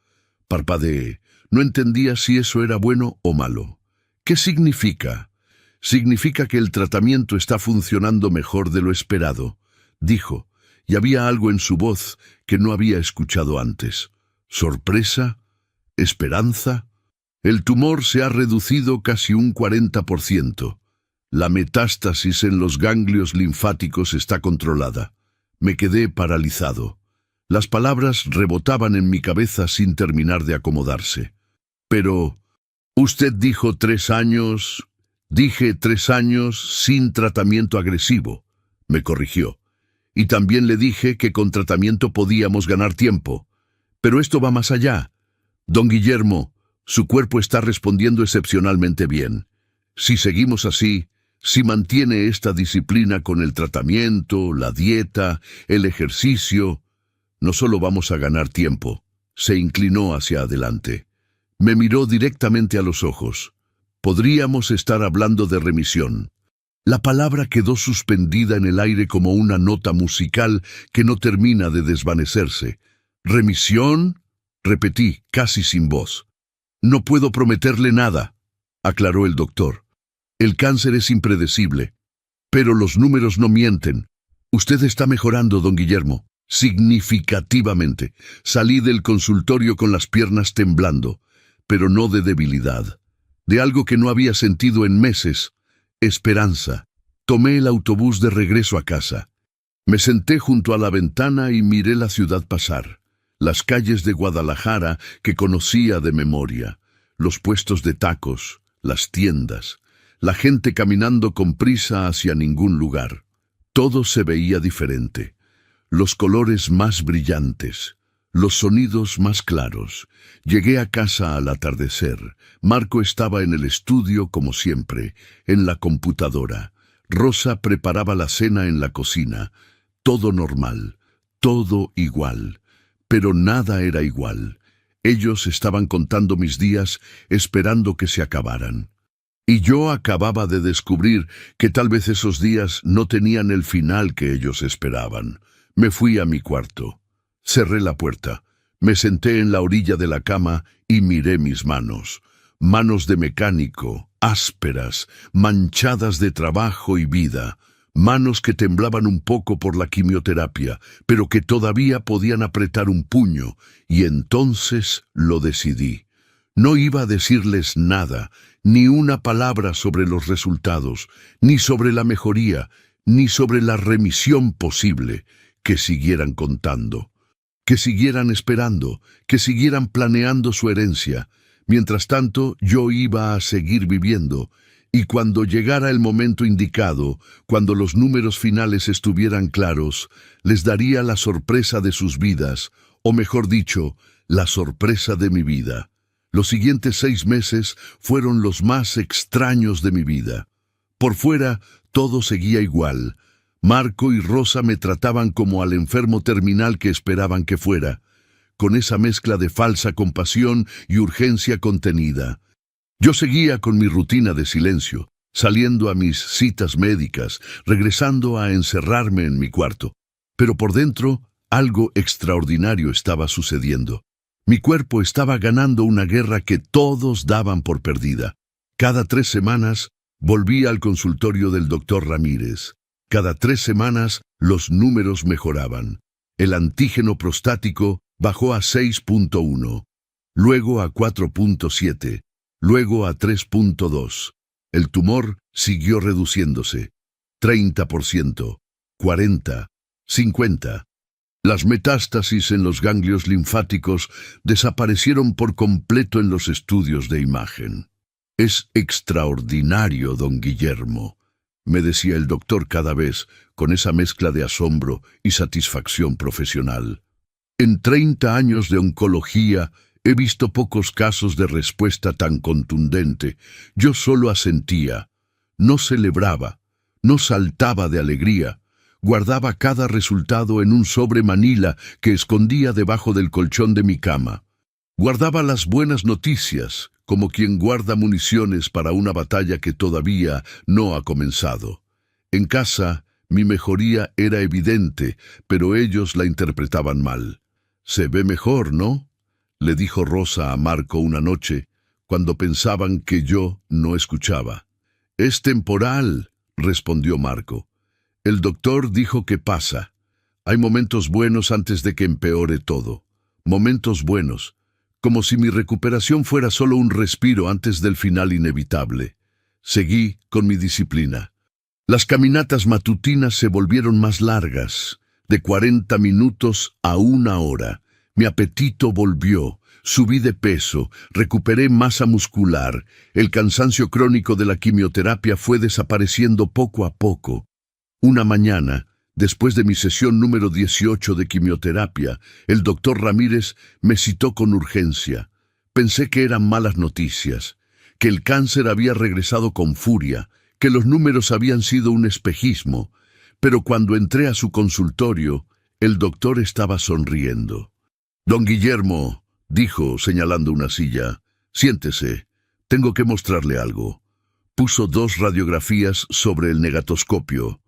Parpadeé. No entendía si eso era bueno o malo. ¿Qué significa? Significa que el tratamiento está funcionando mejor de lo esperado, dijo, y había algo en su voz que no había escuchado antes. ¿Sorpresa? ¿Esperanza? El tumor se ha reducido casi un 40%. La metástasis en los ganglios linfáticos está controlada. Me quedé paralizado. Las palabras rebotaban en mi cabeza sin terminar de acomodarse. Pero, usted dijo 3 años... Dije 3 años sin tratamiento agresivo, me corrigió. Y también le dije que con tratamiento podíamos ganar tiempo. Pero esto va más allá. Don Guillermo, su cuerpo está respondiendo excepcionalmente bien. Si seguimos así, si mantiene esta disciplina con el tratamiento, la dieta, el ejercicio, no solo vamos a ganar tiempo. Se inclinó hacia adelante. Me miró directamente a los ojos. Podríamos estar hablando de remisión. La palabra quedó suspendida en el aire como una nota musical que no termina de desvanecerse. ¿Remisión? Repetí, casi sin voz. No puedo prometerle nada, aclaró el doctor. El cáncer es impredecible, pero los números no mienten. Usted está mejorando, don Guillermo, significativamente. Salí del consultorio con las piernas temblando, pero no de debilidad. De algo que no había sentido en meses, esperanza. Tomé el autobús de regreso a casa. Me senté junto a la ventana y miré la ciudad pasar. Las calles de Guadalajara que conocía de memoria, los puestos de tacos, las tiendas, la gente caminando con prisa hacia ningún lugar. Todo se veía diferente. Los colores más brillantes. Los sonidos más claros. Llegué a casa al atardecer. Marco estaba en el estudio como siempre, en la computadora. Rosa preparaba la cena en la cocina. Todo normal, todo igual. Pero nada era igual. Ellos estaban contando mis días, esperando que se acabaran. Y yo acababa de descubrir que tal vez esos días no tenían el final que ellos esperaban. Me fui a mi cuarto. Cerré la puerta. Me senté en la orilla de la cama y miré mis manos. Manos de mecánico, ásperas, manchadas de trabajo y vida. Manos que temblaban un poco por la quimioterapia, pero que todavía podían apretar un puño, y entonces lo decidí. No iba a decirles nada, ni una palabra sobre los resultados, ni sobre la mejoría, ni sobre la remisión posible. Que siguieran contando, que siguieran esperando, que siguieran planeando su herencia. Mientras tanto, yo iba a seguir viviendo, y cuando llegara el momento indicado, cuando los números finales estuvieran claros, les daría la sorpresa de sus vidas, o mejor dicho, la sorpresa de mi vida. Los siguientes 6 meses fueron los más extraños de mi vida. Por fuera, todo seguía igual. Marco y Rosa me trataban como al enfermo terminal que esperaban que fuera, con esa mezcla de falsa compasión y urgencia contenida. Yo seguía con mi rutina de silencio, saliendo a mis citas médicas, regresando a encerrarme en mi cuarto. Pero por dentro, algo extraordinario estaba sucediendo. Mi cuerpo estaba ganando una guerra que todos daban por perdida. Cada 3 semanas, volvía al consultorio del doctor Ramírez. Cada 3 semanas, los números mejoraban. El antígeno prostático bajó a 6.1, luego a 4.7, luego a 3.2. El tumor siguió reduciéndose. 30%, 40%, 50%. Las metástasis en los ganglios linfáticos desaparecieron por completo en los estudios de imagen. «Es extraordinario, don Guillermo», me decía el doctor cada vez, con esa mezcla de asombro y satisfacción profesional. En 30 años de oncología he visto pocos casos de respuesta tan contundente. Yo solo asentía, no celebraba, no saltaba de alegría. Guardaba cada resultado en un sobre manila que escondía debajo del colchón de mi cama. Guardaba las buenas noticias, como quien guarda municiones para una batalla que todavía no ha comenzado. En casa, mi mejoría era evidente, pero ellos la interpretaban mal. «Se ve mejor, ¿no?», le dijo Rosa a Marco una noche, cuando pensaban que yo no escuchaba. «Es temporal», respondió Marco. «El doctor dijo que pasa. Hay momentos buenos antes de que empeore todo. Momentos buenos, como si mi recuperación fuera solo un respiro antes del final inevitable». Seguí con mi disciplina. Las caminatas matutinas se volvieron más largas, de 40 minutos a 1 hora. Mi apetito volvió, subí de peso, recuperé masa muscular. El cansancio crónico de la quimioterapia fue desapareciendo poco a poco. Una mañana, después de mi sesión número 18 de quimioterapia, el doctor Ramírez me citó con urgencia. Pensé que eran malas noticias, que el cáncer había regresado con furia, que los números habían sido un espejismo, pero cuando entré a su consultorio, el doctor estaba sonriendo. «Don Guillermo», dijo, señalando una silla, «siéntese, tengo que mostrarle algo». Puso 2 radiografías sobre el negatoscopio.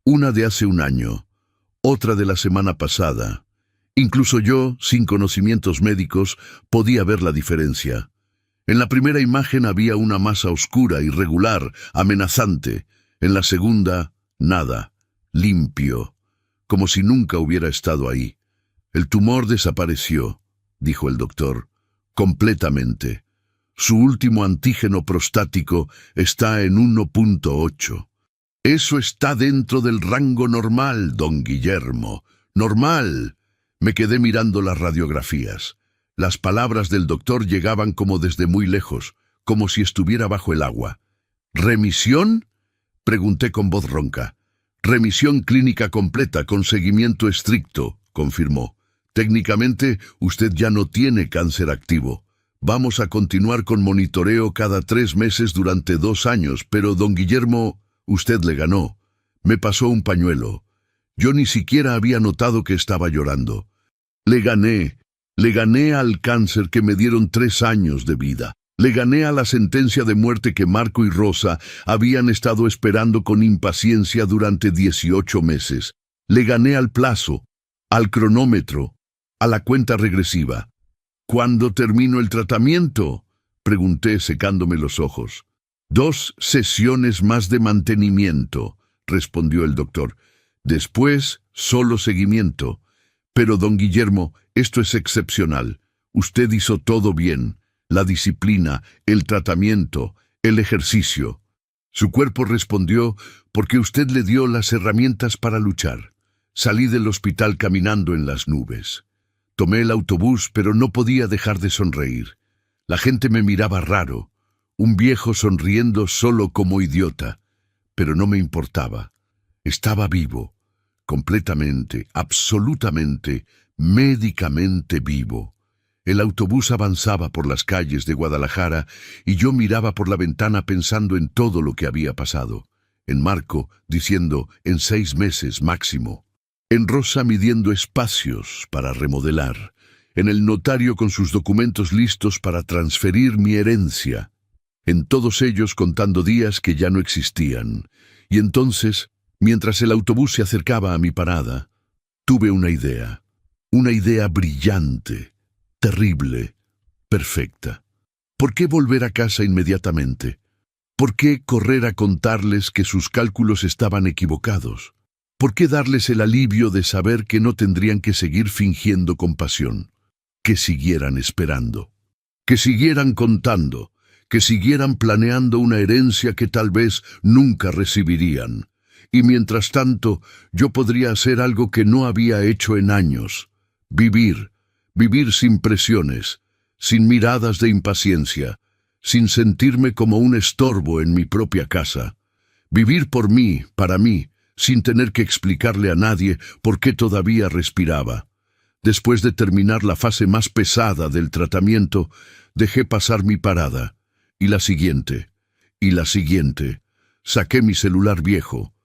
Una de hace 1 año, otra de la semana pasada. Incluso yo, sin conocimientos médicos, podía ver la diferencia. En la primera imagen había una masa oscura, irregular, amenazante. En la segunda, nada, limpio, como si nunca hubiera estado ahí. «El tumor desapareció», dijo el doctor, «completamente. Su último antígeno prostático está en 1.8. Eso está dentro del rango normal, don Guillermo. Normal». Me quedé mirando las radiografías. Las palabras del doctor llegaban como desde muy lejos, como si estuviera bajo el agua. «¿Remisión?», pregunté con voz ronca. «Remisión clínica completa con seguimiento estricto», confirmó. «Técnicamente, usted ya no tiene cáncer activo. Vamos a continuar con monitoreo cada 3 meses durante 2 años, pero, don Guillermo, usted le ganó. Me pasó un pañuelo. Yo ni siquiera había notado que estaba llorando. Le gané al cáncer que me dieron 3 años de vida. Le gané a la sentencia de muerte que Marco y Rosa habían estado esperando con impaciencia durante 18 meses. Le gané al plazo, al cronómetro, a la cuenta regresiva. ¿Cuándo termino el tratamiento?, pregunté secándome los ojos. 2 sesiones más de mantenimiento, respondió el doctor. Después, solo seguimiento. Pero, don Guillermo, esto es excepcional. Usted hizo todo bien. La disciplina, el tratamiento, el ejercicio. Su cuerpo respondió porque usted le dio las herramientas para luchar. Salí del hospital caminando en las nubes. Tomé el autobús, pero no podía dejar de sonreír. La gente me miraba raro, un viejo sonriendo solo como idiota, pero no me importaba. Estaba vivo, completamente, absolutamente, médicamente vivo. El autobús avanzaba por las calles de Guadalajara y yo miraba por la ventana pensando en todo lo que había pasado. En Marco, diciendo, en 6 meses máximo. En Rosa midiendo espacios para remodelar. En el notario con sus documentos listos para transferir mi herencia. En todos ellos contando días que ya no existían. Y entonces, mientras el autobús se acercaba a mi parada, tuve una idea brillante, terrible, perfecta. ¿Por qué volver a casa inmediatamente? ¿Por qué correr a contarles que sus cálculos estaban equivocados? ¿Por qué darles el alivio de saber que no tendrían que seguir fingiendo compasión? Que siguieran esperando, que siguieran contando, que siguieran planeando una herencia que tal vez nunca recibirían. Y mientras tanto, yo podría hacer algo que no había hecho en años. Vivir sin presiones, sin miradas de impaciencia, sin sentirme como un estorbo en mi propia casa. Vivir por mí, para mí, sin tener que explicarle a nadie por qué todavía respiraba. Después de terminar la fase más pesada del tratamiento, dejé pasar mi parada, y la siguiente, y la siguiente. Saqué mi celular viejo.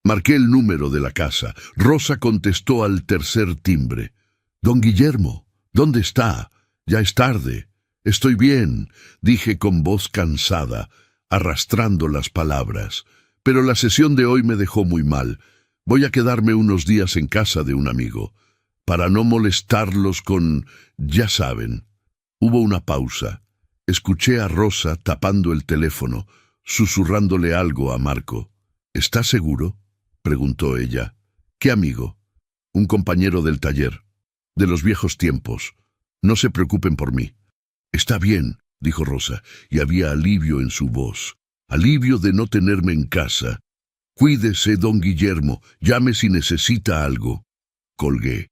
Marqué el número de la casa. Rosa contestó al tercer timbre. «Don Guillermo, ¿dónde está? Ya es tarde». «Estoy bien», dije con voz cansada, arrastrando las palabras. «Pero la sesión de hoy me dejó muy mal. Voy a quedarme unos días en casa de un amigo, para no molestarlos con... ya saben». Hubo una pausa. Escuché a Rosa tapando el teléfono, susurrándole algo a Marco. «¿Estás seguro?», preguntó ella. «¿Qué amigo?» «Un compañero del taller, de los viejos tiempos. No se preocupen por mí». «Está bien», dijo Rosa, y había alivio en su voz. Alivio de no tenerme en casa. «Cuídese, don Guillermo. Llame si necesita algo». Colgué.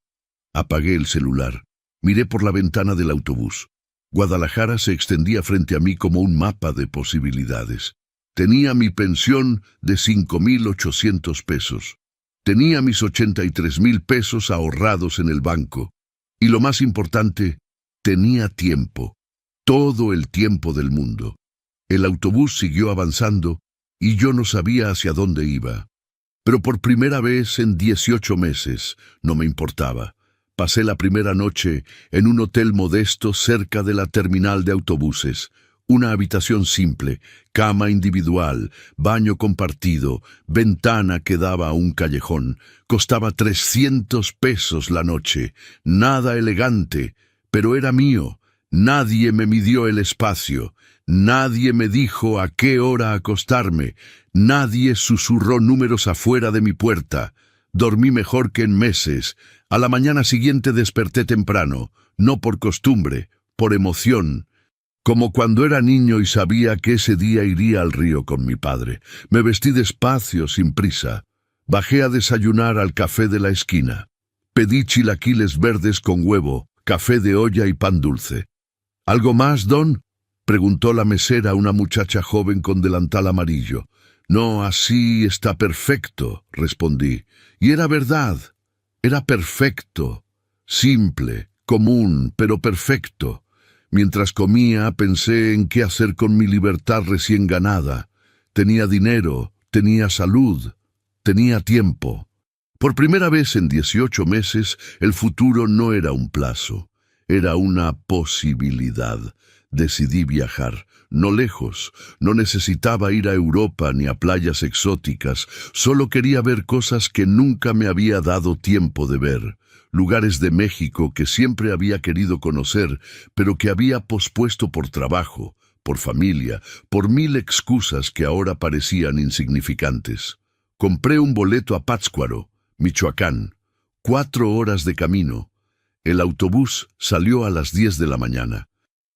Apagué el celular. Miré por la ventana del autobús. Guadalajara se extendía frente a mí como un mapa de posibilidades. Tenía mi pensión de 5,800 pesos. Tenía mis 83,000 pesos ahorrados en el banco. Y lo más importante, tenía tiempo. Todo el tiempo del mundo. El autobús siguió avanzando y yo no sabía hacia dónde iba. Pero por primera vez en 18 meses no me importaba. Pasé la primera noche en un hotel modesto cerca de la terminal de autobuses. Una habitación simple, cama individual, baño compartido, ventana que daba a un callejón. Costaba 300 pesos la noche. Nada elegante, pero era mío. Nadie me midió el espacio. Nadie me dijo a qué hora acostarme. Nadie susurró números afuera de mi puerta. Dormí mejor que en meses. A la mañana siguiente desperté temprano, no por costumbre, por emoción. Como cuando era niño y sabía que ese día iría al río con mi padre. Me vestí despacio, sin prisa. Bajé a desayunar al café de la esquina. Pedí chilaquiles verdes con huevo, café de olla y pan dulce. «¿Algo más, don?», preguntó la mesera, una muchacha joven con delantal amarillo. «No, así está perfecto», respondí. Y era verdad. Era perfecto. Simple, común, pero perfecto. Mientras comía, pensé en qué hacer con mi libertad recién ganada. Tenía dinero, tenía salud, tenía tiempo. Por primera vez en 18 meses, el futuro no era un plazo. Era una posibilidad. Decidí viajar, no lejos. No necesitaba ir a Europa ni a playas exóticas. Solo quería ver cosas que nunca me había dado tiempo de ver. lugares de México que siempre había querido conocer, pero que había pospuesto por trabajo, por familia, por 1000 excusas que ahora parecían insignificantes. Compré un boleto a Pátzcuaro, Michoacán, 4 horas de camino. El autobús salió a las 10 de la mañana.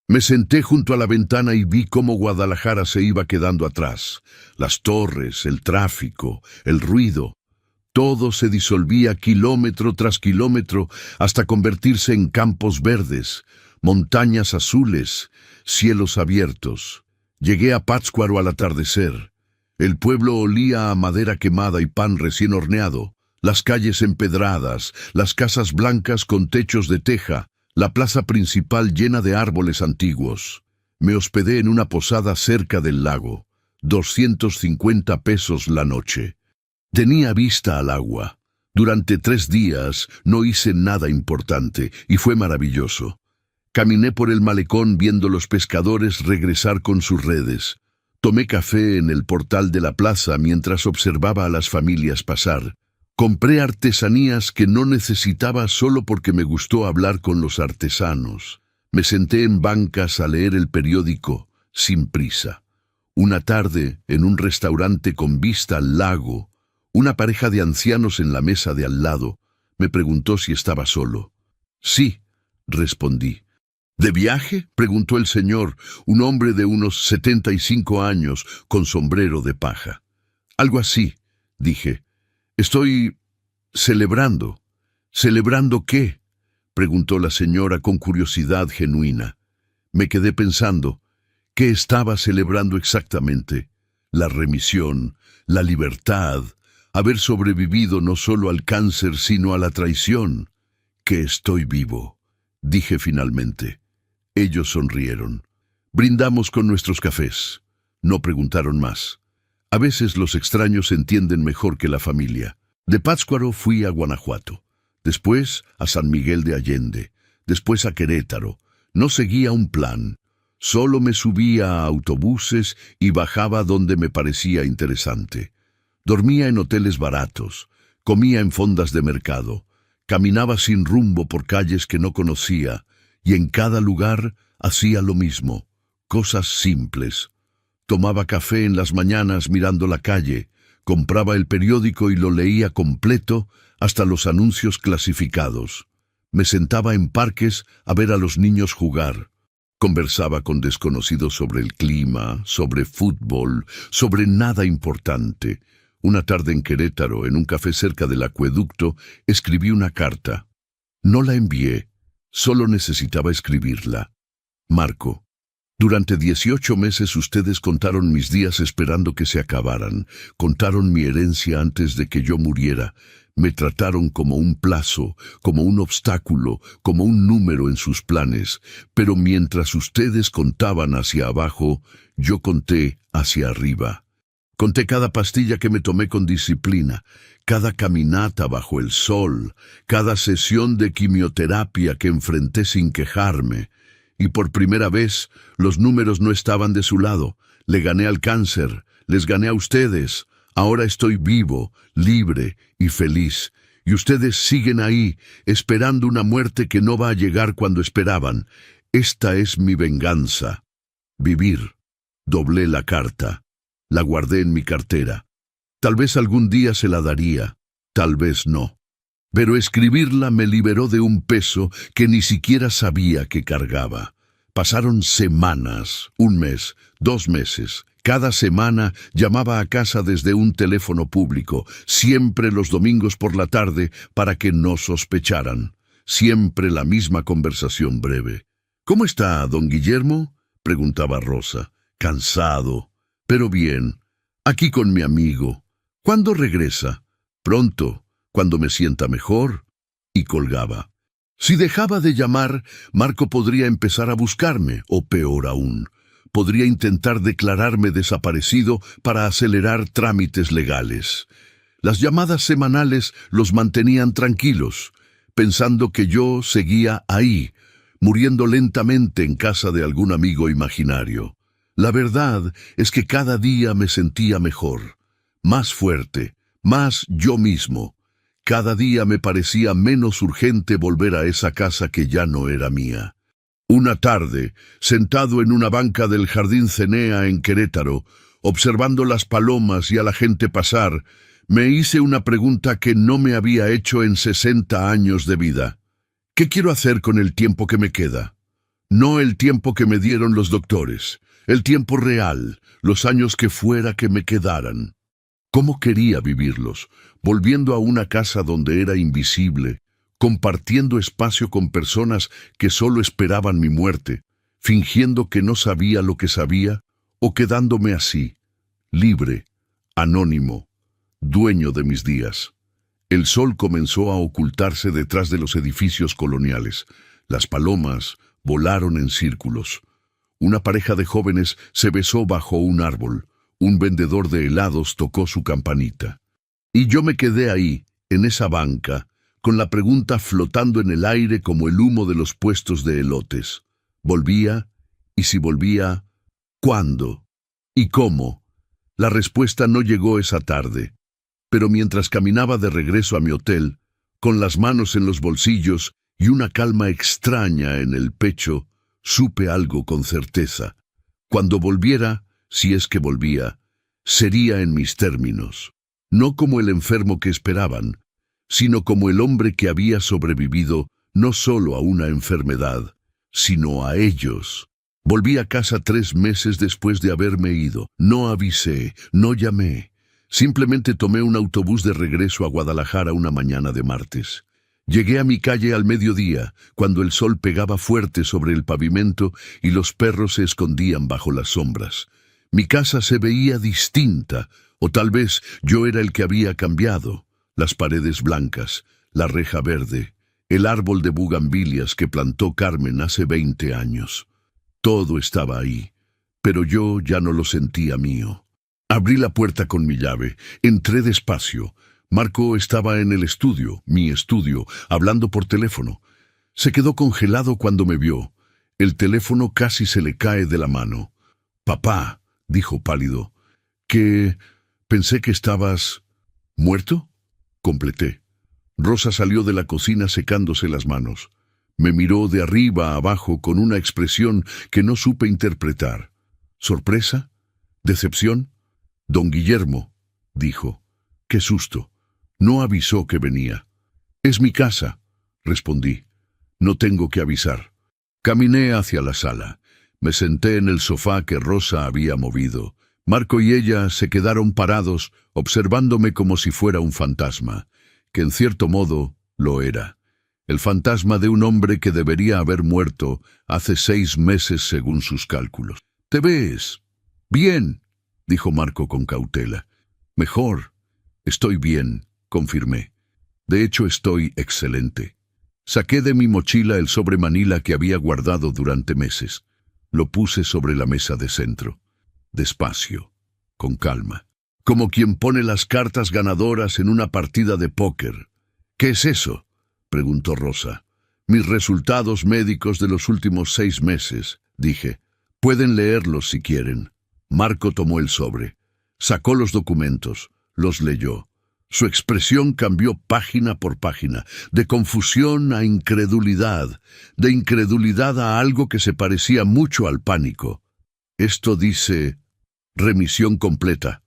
Me senté junto a la ventana y vi cómo Guadalajara se iba quedando atrás. Las torres, el tráfico, el ruido. Todo se disolvía kilómetro tras kilómetro hasta convertirse en campos verdes, montañas azules, cielos abiertos. Llegué a Pátzcuaro al atardecer. El pueblo olía a madera quemada y pan recién horneado. Las calles empedradas, las casas blancas con techos de teja, la plaza principal llena de árboles antiguos. Me hospedé en una posada cerca del lago. 250 pesos la noche. Tenía vista al agua. Durante 3 días no hice nada importante y fue maravilloso. Caminé por el malecón viendo los pescadores regresar con sus redes. Tomé café en el portal de la plaza mientras observaba a las familias pasar. Compré artesanías que no necesitaba solo porque me gustó hablar con los artesanos. Me senté en bancas a leer el periódico, sin prisa. Una tarde, en un restaurante con vista al lago, una pareja de ancianos en la mesa de al lado me preguntó si estaba solo. Sí, respondí. ¿De viaje?, preguntó el señor, un hombre de unos 75 años, con sombrero de paja. Algo así, dije. Estoy celebrando. ¿Celebrando qué?, preguntó la señora con curiosidad genuina. Me quedé pensando, ¿qué estaba celebrando exactamente? La remisión, la libertad, haber sobrevivido no solo al cáncer sino a la traición. Que estoy vivo, dije finalmente. Ellos sonrieron. Brindamos con nuestros cafés. No preguntaron más. A veces los extraños entienden mejor que la familia. De Pátzcuaro fui a Guanajuato, después a San Miguel de Allende, después a Querétaro. No seguía un plan. Solo me subía a autobuses y bajaba donde me parecía interesante. Dormía en hoteles baratos, comía en fondas de mercado, caminaba sin rumbo por calles que no conocía, y en cada lugar hacía lo mismo, cosas simples. Tomaba café en las mañanas mirando la calle, compraba el periódico y lo leía completo hasta los anuncios clasificados. Me sentaba en parques a ver a los niños jugar. Conversaba con desconocidos sobre el clima, sobre fútbol, sobre nada importante. Una tarde en Querétaro, en un café cerca del acueducto, escribí una carta. No la envié, solo necesitaba escribirla. Marco. Durante 18 meses ustedes contaron mis días esperando que se acabaran, contaron mi herencia antes de que yo muriera, me trataron como un plazo, como un obstáculo, como un número en sus planes, pero mientras ustedes contaban hacia abajo, yo conté hacia arriba. Conté cada pastilla que me tomé con disciplina, cada caminata bajo el sol, cada sesión de quimioterapia que enfrenté sin quejarme. Y por primera vez, los números no estaban de su lado. Le gané al cáncer, les gané a ustedes. Ahora estoy vivo, libre y feliz. Y ustedes siguen ahí, esperando una muerte que no va a llegar cuando esperaban. Esta es mi venganza. Vivir. Doblé la carta. La guardé en mi cartera. Tal vez algún día se la daría, tal vez no. Pero escribirla me liberó de un peso que ni siquiera sabía que cargaba. Pasaron semanas, 1 mes, 2 meses. Cada semana llamaba a casa desde un teléfono público, siempre los domingos por la tarde para que no sospecharan. Siempre la misma conversación breve. ¿Cómo está, don Guillermo?, preguntaba Rosa. Cansado, pero bien. Aquí con mi amigo. ¿Cuándo regresa? Pronto. Cuando me sienta mejor. Y colgaba. Si dejaba de llamar, Marco podría empezar a buscarme, o peor aún, podría intentar declararme desaparecido para acelerar trámites legales. Las llamadas semanales los mantenían tranquilos, pensando que yo seguía ahí, muriendo lentamente en casa de algún amigo imaginario. La verdad es que cada día me sentía mejor, más fuerte, más yo mismo. cada día me parecía menos urgente volver a esa casa que ya no era mía. Una tarde, sentado en una banca del Jardín Cenea en Querétaro, observando las palomas y a la gente pasar, me hice una pregunta que no me había hecho en 60 años de vida. ¿Qué quiero hacer con el tiempo que me queda? No el tiempo que me dieron los doctores, el tiempo real, los años que fuera que me quedaran. ¿Cómo quería vivirlos? Volviendo a una casa donde era invisible, compartiendo espacio con personas que solo esperaban mi muerte, fingiendo que no sabía lo que sabía, o quedándome así, libre, anónimo, dueño de mis días. El sol comenzó a ocultarse detrás de los edificios coloniales. Las palomas volaron en círculos. Una pareja de jóvenes se besó bajo un árbol. Un vendedor de helados tocó su campanita. Y yo me quedé ahí, en esa banca, con la pregunta flotando en el aire como el humo de los puestos de elotes. ¿Volvía? Y si volvía, ¿cuándo? ¿Y cómo? La respuesta no llegó esa tarde. Pero mientras caminaba de regreso a mi hotel, con las manos en los bolsillos y una calma extraña en el pecho, supe algo con certeza. Cuando volviera, si es que volvía, sería en mis términos, no como el enfermo que esperaban, sino como el hombre que había sobrevivido no solo a una enfermedad, sino a ellos. Volví a casa 3 meses después de haberme ido. No avisé, no llamé. Simplemente tomé un autobús de regreso a Guadalajara una mañana de martes. Llegué a mi calle al mediodía, cuando el sol pegaba fuerte sobre el pavimento y los perros se escondían bajo las sombras. Mi casa se veía distinta, o tal vez yo era el que había cambiado. Las paredes blancas, la reja verde, el árbol de bugambilias que plantó Carmen hace 20 años. Todo estaba ahí, pero yo ya no lo sentía mío. Abrí la puerta con mi llave, entré despacio. Marco estaba en el estudio, mi estudio, hablando por teléfono. Se quedó congelado cuando me vio. El teléfono casi se le cae de la mano. «Papá», dijo pálido, «¿que pensé que estabas muerto?» Completé. Rosa salió de la cocina secándose las manos. Me miró de arriba a abajo con una expresión que no supe interpretar. ¿Sorpresa? ¿Decepción? «Don Guillermo», dijo. «Qué susto. No avisó que venía». «Es mi casa», respondí. «No tengo que avisar». Caminé hacia la sala. Me senté en el sofá que Rosa había movido. Marco y ella se quedaron parados, observándome como si fuera un fantasma, que en cierto modo lo era. El fantasma de un hombre que debería haber muerto hace 6 meses según sus cálculos. «¿Te ves?» «Bien», dijo Marco con cautela. «Mejor. Estoy bien», confirmé. «De hecho, estoy excelente». Saqué de mi mochila el sobre manila que había guardado durante meses. Lo puse sobre la mesa de centro. Despacio, con calma, como quien pone las cartas ganadoras en una partida de póker. «¿Qué es eso?», preguntó Rosa. «Mis resultados médicos de los últimos 6 meses», dije. «Pueden leerlos si quieren». Marco tomó el sobre. Sacó los documentos. Los leyó. Su expresión cambió página por página, de confusión a incredulidad, de incredulidad a algo que se parecía mucho al pánico. «Esto dice remisión completa»,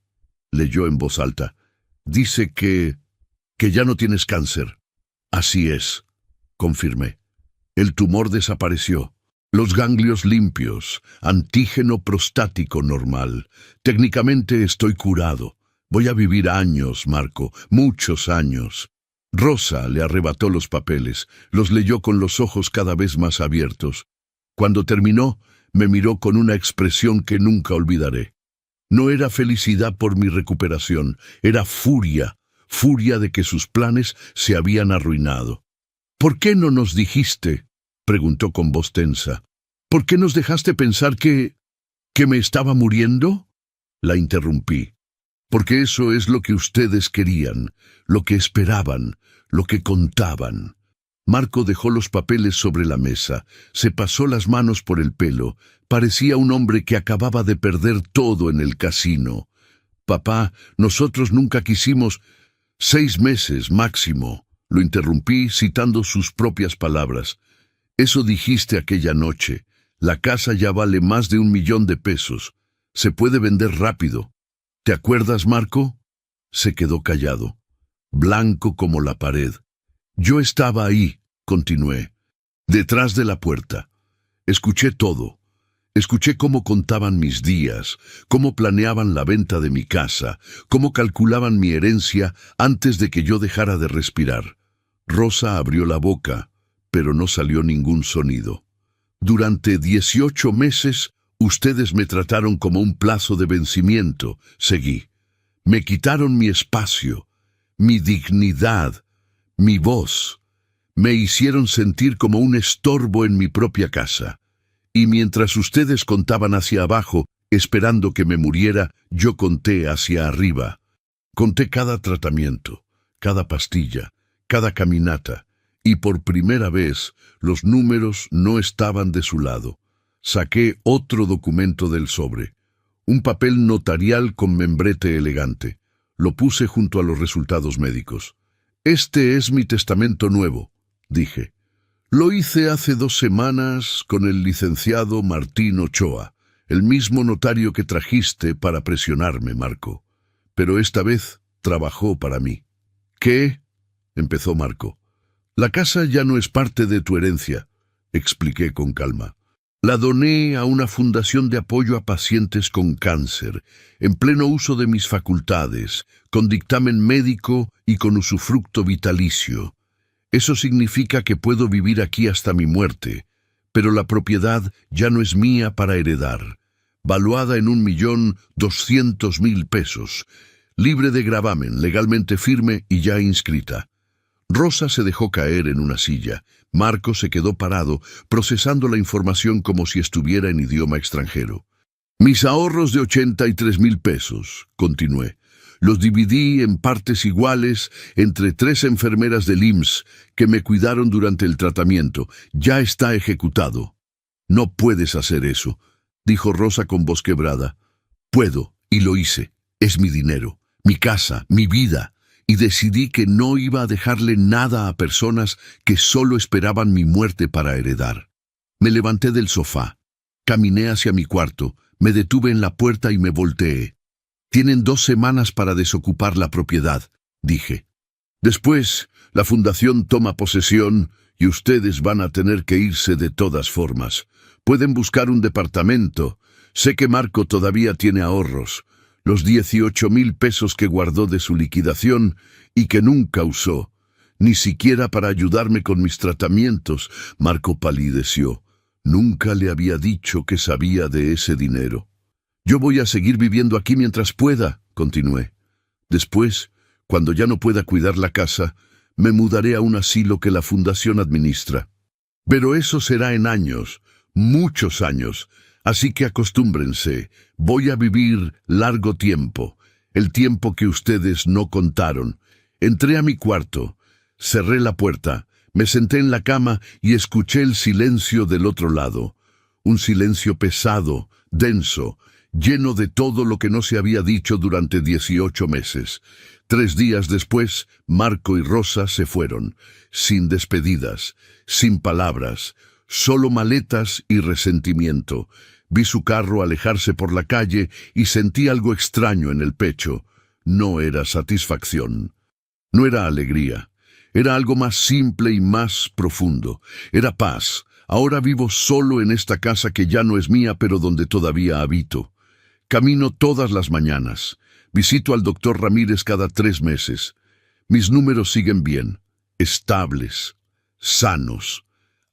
leyó en voz alta. «Dice que ya no tienes cáncer». «Así es», confirmé. «El tumor desapareció. Los ganglios limpios, antígeno prostático normal. Técnicamente estoy curado. Voy a vivir años, Marco, muchos años». Rosa le arrebató los papeles, los leyó con los ojos cada vez más abiertos. Cuando terminó, me miró con una expresión que nunca olvidaré. No era felicidad por mi recuperación, era furia, furia de que sus planes se habían arruinado. «¿Por qué no nos dijiste?», preguntó con voz tensa. «¿Por qué nos dejaste pensar que me estaba muriendo?» La interrumpí. «Porque eso es lo que ustedes querían, lo que esperaban, lo que contaban». Marco dejó los papeles sobre la mesa, se pasó las manos por el pelo. Parecía un hombre que acababa de perder todo en el casino. «Papá, nosotros nunca quisimos...» 6 meses máximo, lo interrumpí citando sus propias palabras. Eso dijiste aquella noche. La casa ya vale más de 1.000.000 de pesos. Se puede vender rápido. ¿Te acuerdas, Marco? Se quedó callado, blanco como la pared. Yo estaba ahí, continué, detrás de la puerta. Escuché todo. Escuché cómo contaban mis días, cómo planeaban la venta de mi casa, cómo calculaban mi herencia antes de que yo dejara de respirar. Rosa abrió la boca, pero no salió ningún sonido. Durante 18 meses, ustedes me trataron como un plazo de vencimiento, seguí. Me quitaron mi espacio, mi dignidad, mi voz. Me hicieron sentir como un estorbo en mi propia casa. Y mientras ustedes contaban hacia abajo, esperando que me muriera, yo conté hacia arriba. Conté cada tratamiento, cada pastilla, cada caminata, y por primera vez los números no estaban de su lado. Saqué otro documento del sobre, un papel notarial con membrete elegante. Lo puse junto a los resultados médicos. Este es mi testamento nuevo, dije. Lo hice hace 2 semanas con el licenciado Martín Ochoa, el mismo notario que trajiste para presionarme, Marco. Pero esta vez trabajó para mí. ¿Qué? Empezó Marco. La casa ya no es parte de tu herencia, expliqué con calma. La doné a una fundación de apoyo a pacientes con cáncer, en pleno uso de mis facultades, con dictamen médico y con usufructo vitalicio. Eso significa que puedo vivir aquí hasta mi muerte, pero la propiedad ya no es mía para heredar, valuada en 1.200.000 pesos, libre de gravamen, legalmente firme y ya inscrita. Rosa se dejó caer en una silla. Marco se quedó parado, procesando la información como si estuviera en idioma extranjero. Mis ahorros de 83.000 pesos, continué. Los dividí en partes iguales entre 3 enfermeras del IMSS que me cuidaron durante el tratamiento. Ya está ejecutado. No puedes hacer eso, dijo Rosa con voz quebrada. Puedo, y lo hice. Es mi dinero, mi casa, mi vida. Y decidí que no iba a dejarle nada a personas que solo esperaban mi muerte para heredar. Me levanté del sofá, caminé hacia mi cuarto, me detuve en la puerta y me volteé. Tienen 2 semanas para desocupar la propiedad, dije. Después, la fundación toma posesión y ustedes van a tener que irse de todas formas. Pueden buscar un departamento. Sé que Marco todavía tiene ahorros. Los 18.000 pesos que guardó de su liquidación y que nunca usó, ni siquiera para ayudarme con mis tratamientos. Marco palideció. Nunca le había dicho que sabía de ese dinero. Yo voy a seguir viviendo aquí mientras pueda, continué. Después, cuando ya no pueda cuidar la casa, me mudaré a un asilo que la fundación administra. Pero eso será en años, muchos años. Así que acostúmbrense, voy a vivir largo tiempo, el tiempo que ustedes no contaron. Entré a mi cuarto, cerré la puerta, me senté en la cama y escuché el silencio del otro lado. Un silencio pesado, denso, lleno de todo lo que no se había dicho durante 18 meses. 3 días después, Marco y Rosa se fueron, sin despedidas, sin palabras, solo maletas y resentimiento. Vi su carro alejarse por la calle y sentí algo extraño en el pecho. No era satisfacción. No era alegría. Era algo más simple y más profundo. Era paz. Ahora vivo solo en esta casa que ya no es mía, pero donde todavía habito. Camino todas las mañanas. Visito al doctor Ramírez cada 3 meses. Mis números siguen bien, estables, sanos.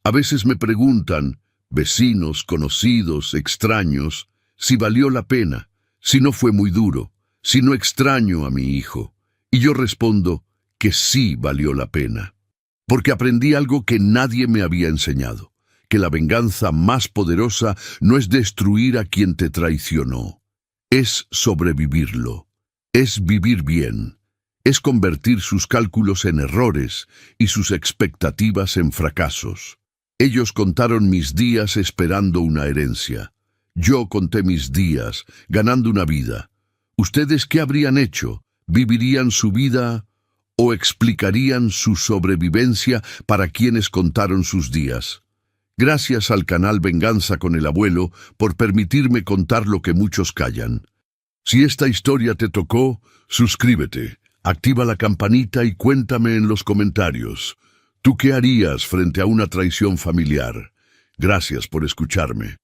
A veces me preguntan, vecinos, conocidos, extraños, si valió la pena, si no fue muy duro, si no extraño a mi hijo. Y yo respondo que sí valió la pena, porque aprendí algo que nadie me había enseñado, que la venganza más poderosa no es destruir a quien te traicionó, es sobrevivirlo, es vivir bien, es convertir sus cálculos en errores y sus expectativas en fracasos. Ellos contaron mis días esperando una herencia. Yo conté mis días, ganando una vida. ¿Ustedes qué habrían hecho? ¿Vivirían su vida o explicarían su sobrevivencia para quienes contaron sus días. Gracias al canal Venganza con el Abuelo por permitirme contar lo que muchos callan. Si esta historia te tocó, suscríbete, activa la campanita y cuéntame en los comentarios. ¿Tú qué harías frente a una traición familiar? Gracias por escucharme.